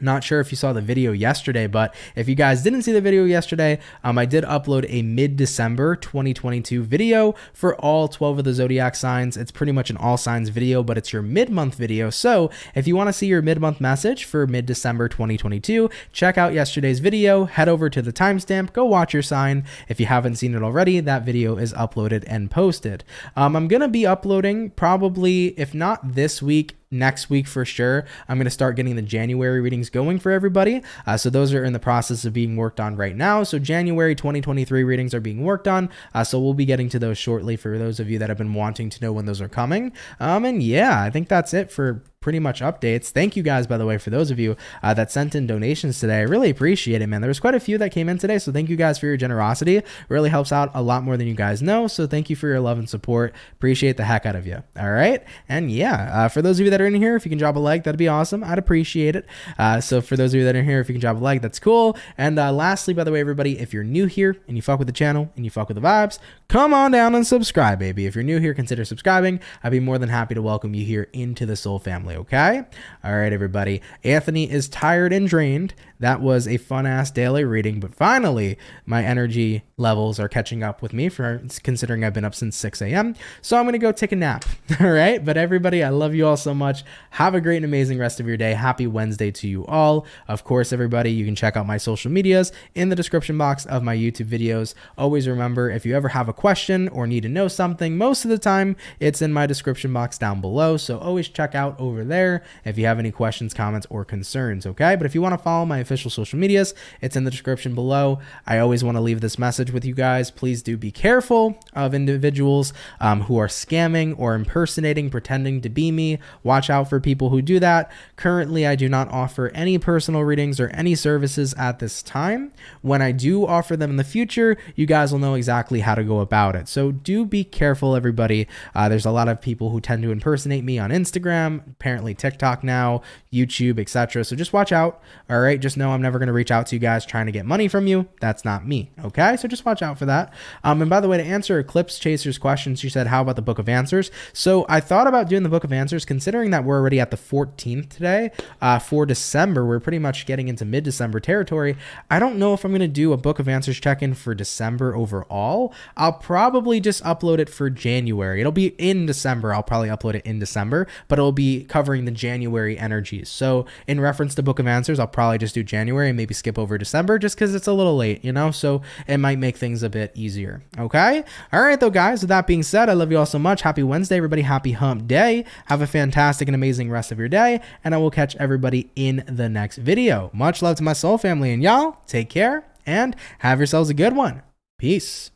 not sure if you saw the video yesterday, but if you guys didn't see the video yesterday, I did upload a mid-December 2022 video for all 12 of the zodiac signs. It's pretty much an all signs video, but it's your mid-month video. So if you want to see your mid-month message for mid-December 2022, check out yesterday's video, head over to the timestamp, go watch your sign. If you haven't seen it already, that video is uploaded and posted. I'm going to be uploading probably, if not this week, next week for sure. I'm going to start getting the January readings going for everybody. So those are in the process of being worked on right now. So January 2023 readings are being worked on. So we'll be getting to those shortly for those of you that have been wanting to know when those are coming. And yeah, I think that's it for pretty much updates. Thank you guys, by the way, for those of you that sent in donations today. I really appreciate it, man. There was quite a few that came in today, so thank you guys for your generosity. It really helps out a lot more than you guys know, so thank you for your love and support. Appreciate the heck out of you. All right, and yeah, for those of you that are in here, if you can drop a like, that'd be awesome. I'd appreciate it. So for those of you that are in here, if you can drop a like, that's cool. And lastly, by the way, everybody, if you're new here and you fuck with the channel and you fuck with the vibes, come on down and subscribe, baby. If you're new here, consider subscribing. I'd be more than happy to welcome you here into the Soul family, okay? All right, everybody. Anthony is tired and drained. That was a fun-ass daily reading, but finally, my energy levels are catching up with me for considering I've been up since 6 a.m. So I'm going to go take a nap, all right? But everybody, I love you all so much. Have a great and amazing rest of your day. Happy Wednesday to you all. Of course, everybody, you can check out my social medias in the description box of my YouTube videos. Always remember, if you ever have a question or need to know something, most of the time, it's in my description box down below. So always check out over there if you have any questions, comments, or concerns, okay? But if you want to follow my official social medias, it's in the description below. I always want to leave this message with you guys. Please do be careful of individuals who are scamming or impersonating, pretending to be me. Watch out for people who do that. Currently, I do not offer any personal readings or any services at this time. When I do offer them in the future, you guys will know exactly how to go about it. So do be careful, everybody. There's a lot of people who tend to impersonate me on Instagram, apparently TikTok now, YouTube, etc. So just watch out. All right, just know I'm never going to reach out to you guys trying to get money from you. That's not me, okay? So just watch out for that. And by the way, to answer Eclipse Chaser's question, she said, how about the Book of Answers? So I thought about doing the Book of Answers, considering that we're already at the 14th today for December. We're pretty much getting into mid-December territory. I don't know if I'm going to do a Book of Answers check-in for December overall. I'll probably just upload it for January. It'll be in December. I'll probably upload it in December, but it'll be covering the January energies. So in reference to Book of Answers, I'll probably just do January and maybe skip over December just because it's a little late, you know, so it might make things a bit easier. Okay. All right, though, guys, with that being said, I love you all so much. Happy Wednesday, everybody. Happy hump day. Have a fantastic and amazing rest of your day, and I will catch everybody in the next video. Much love to my soul family, and y'all take care and have yourselves a good one. Peace.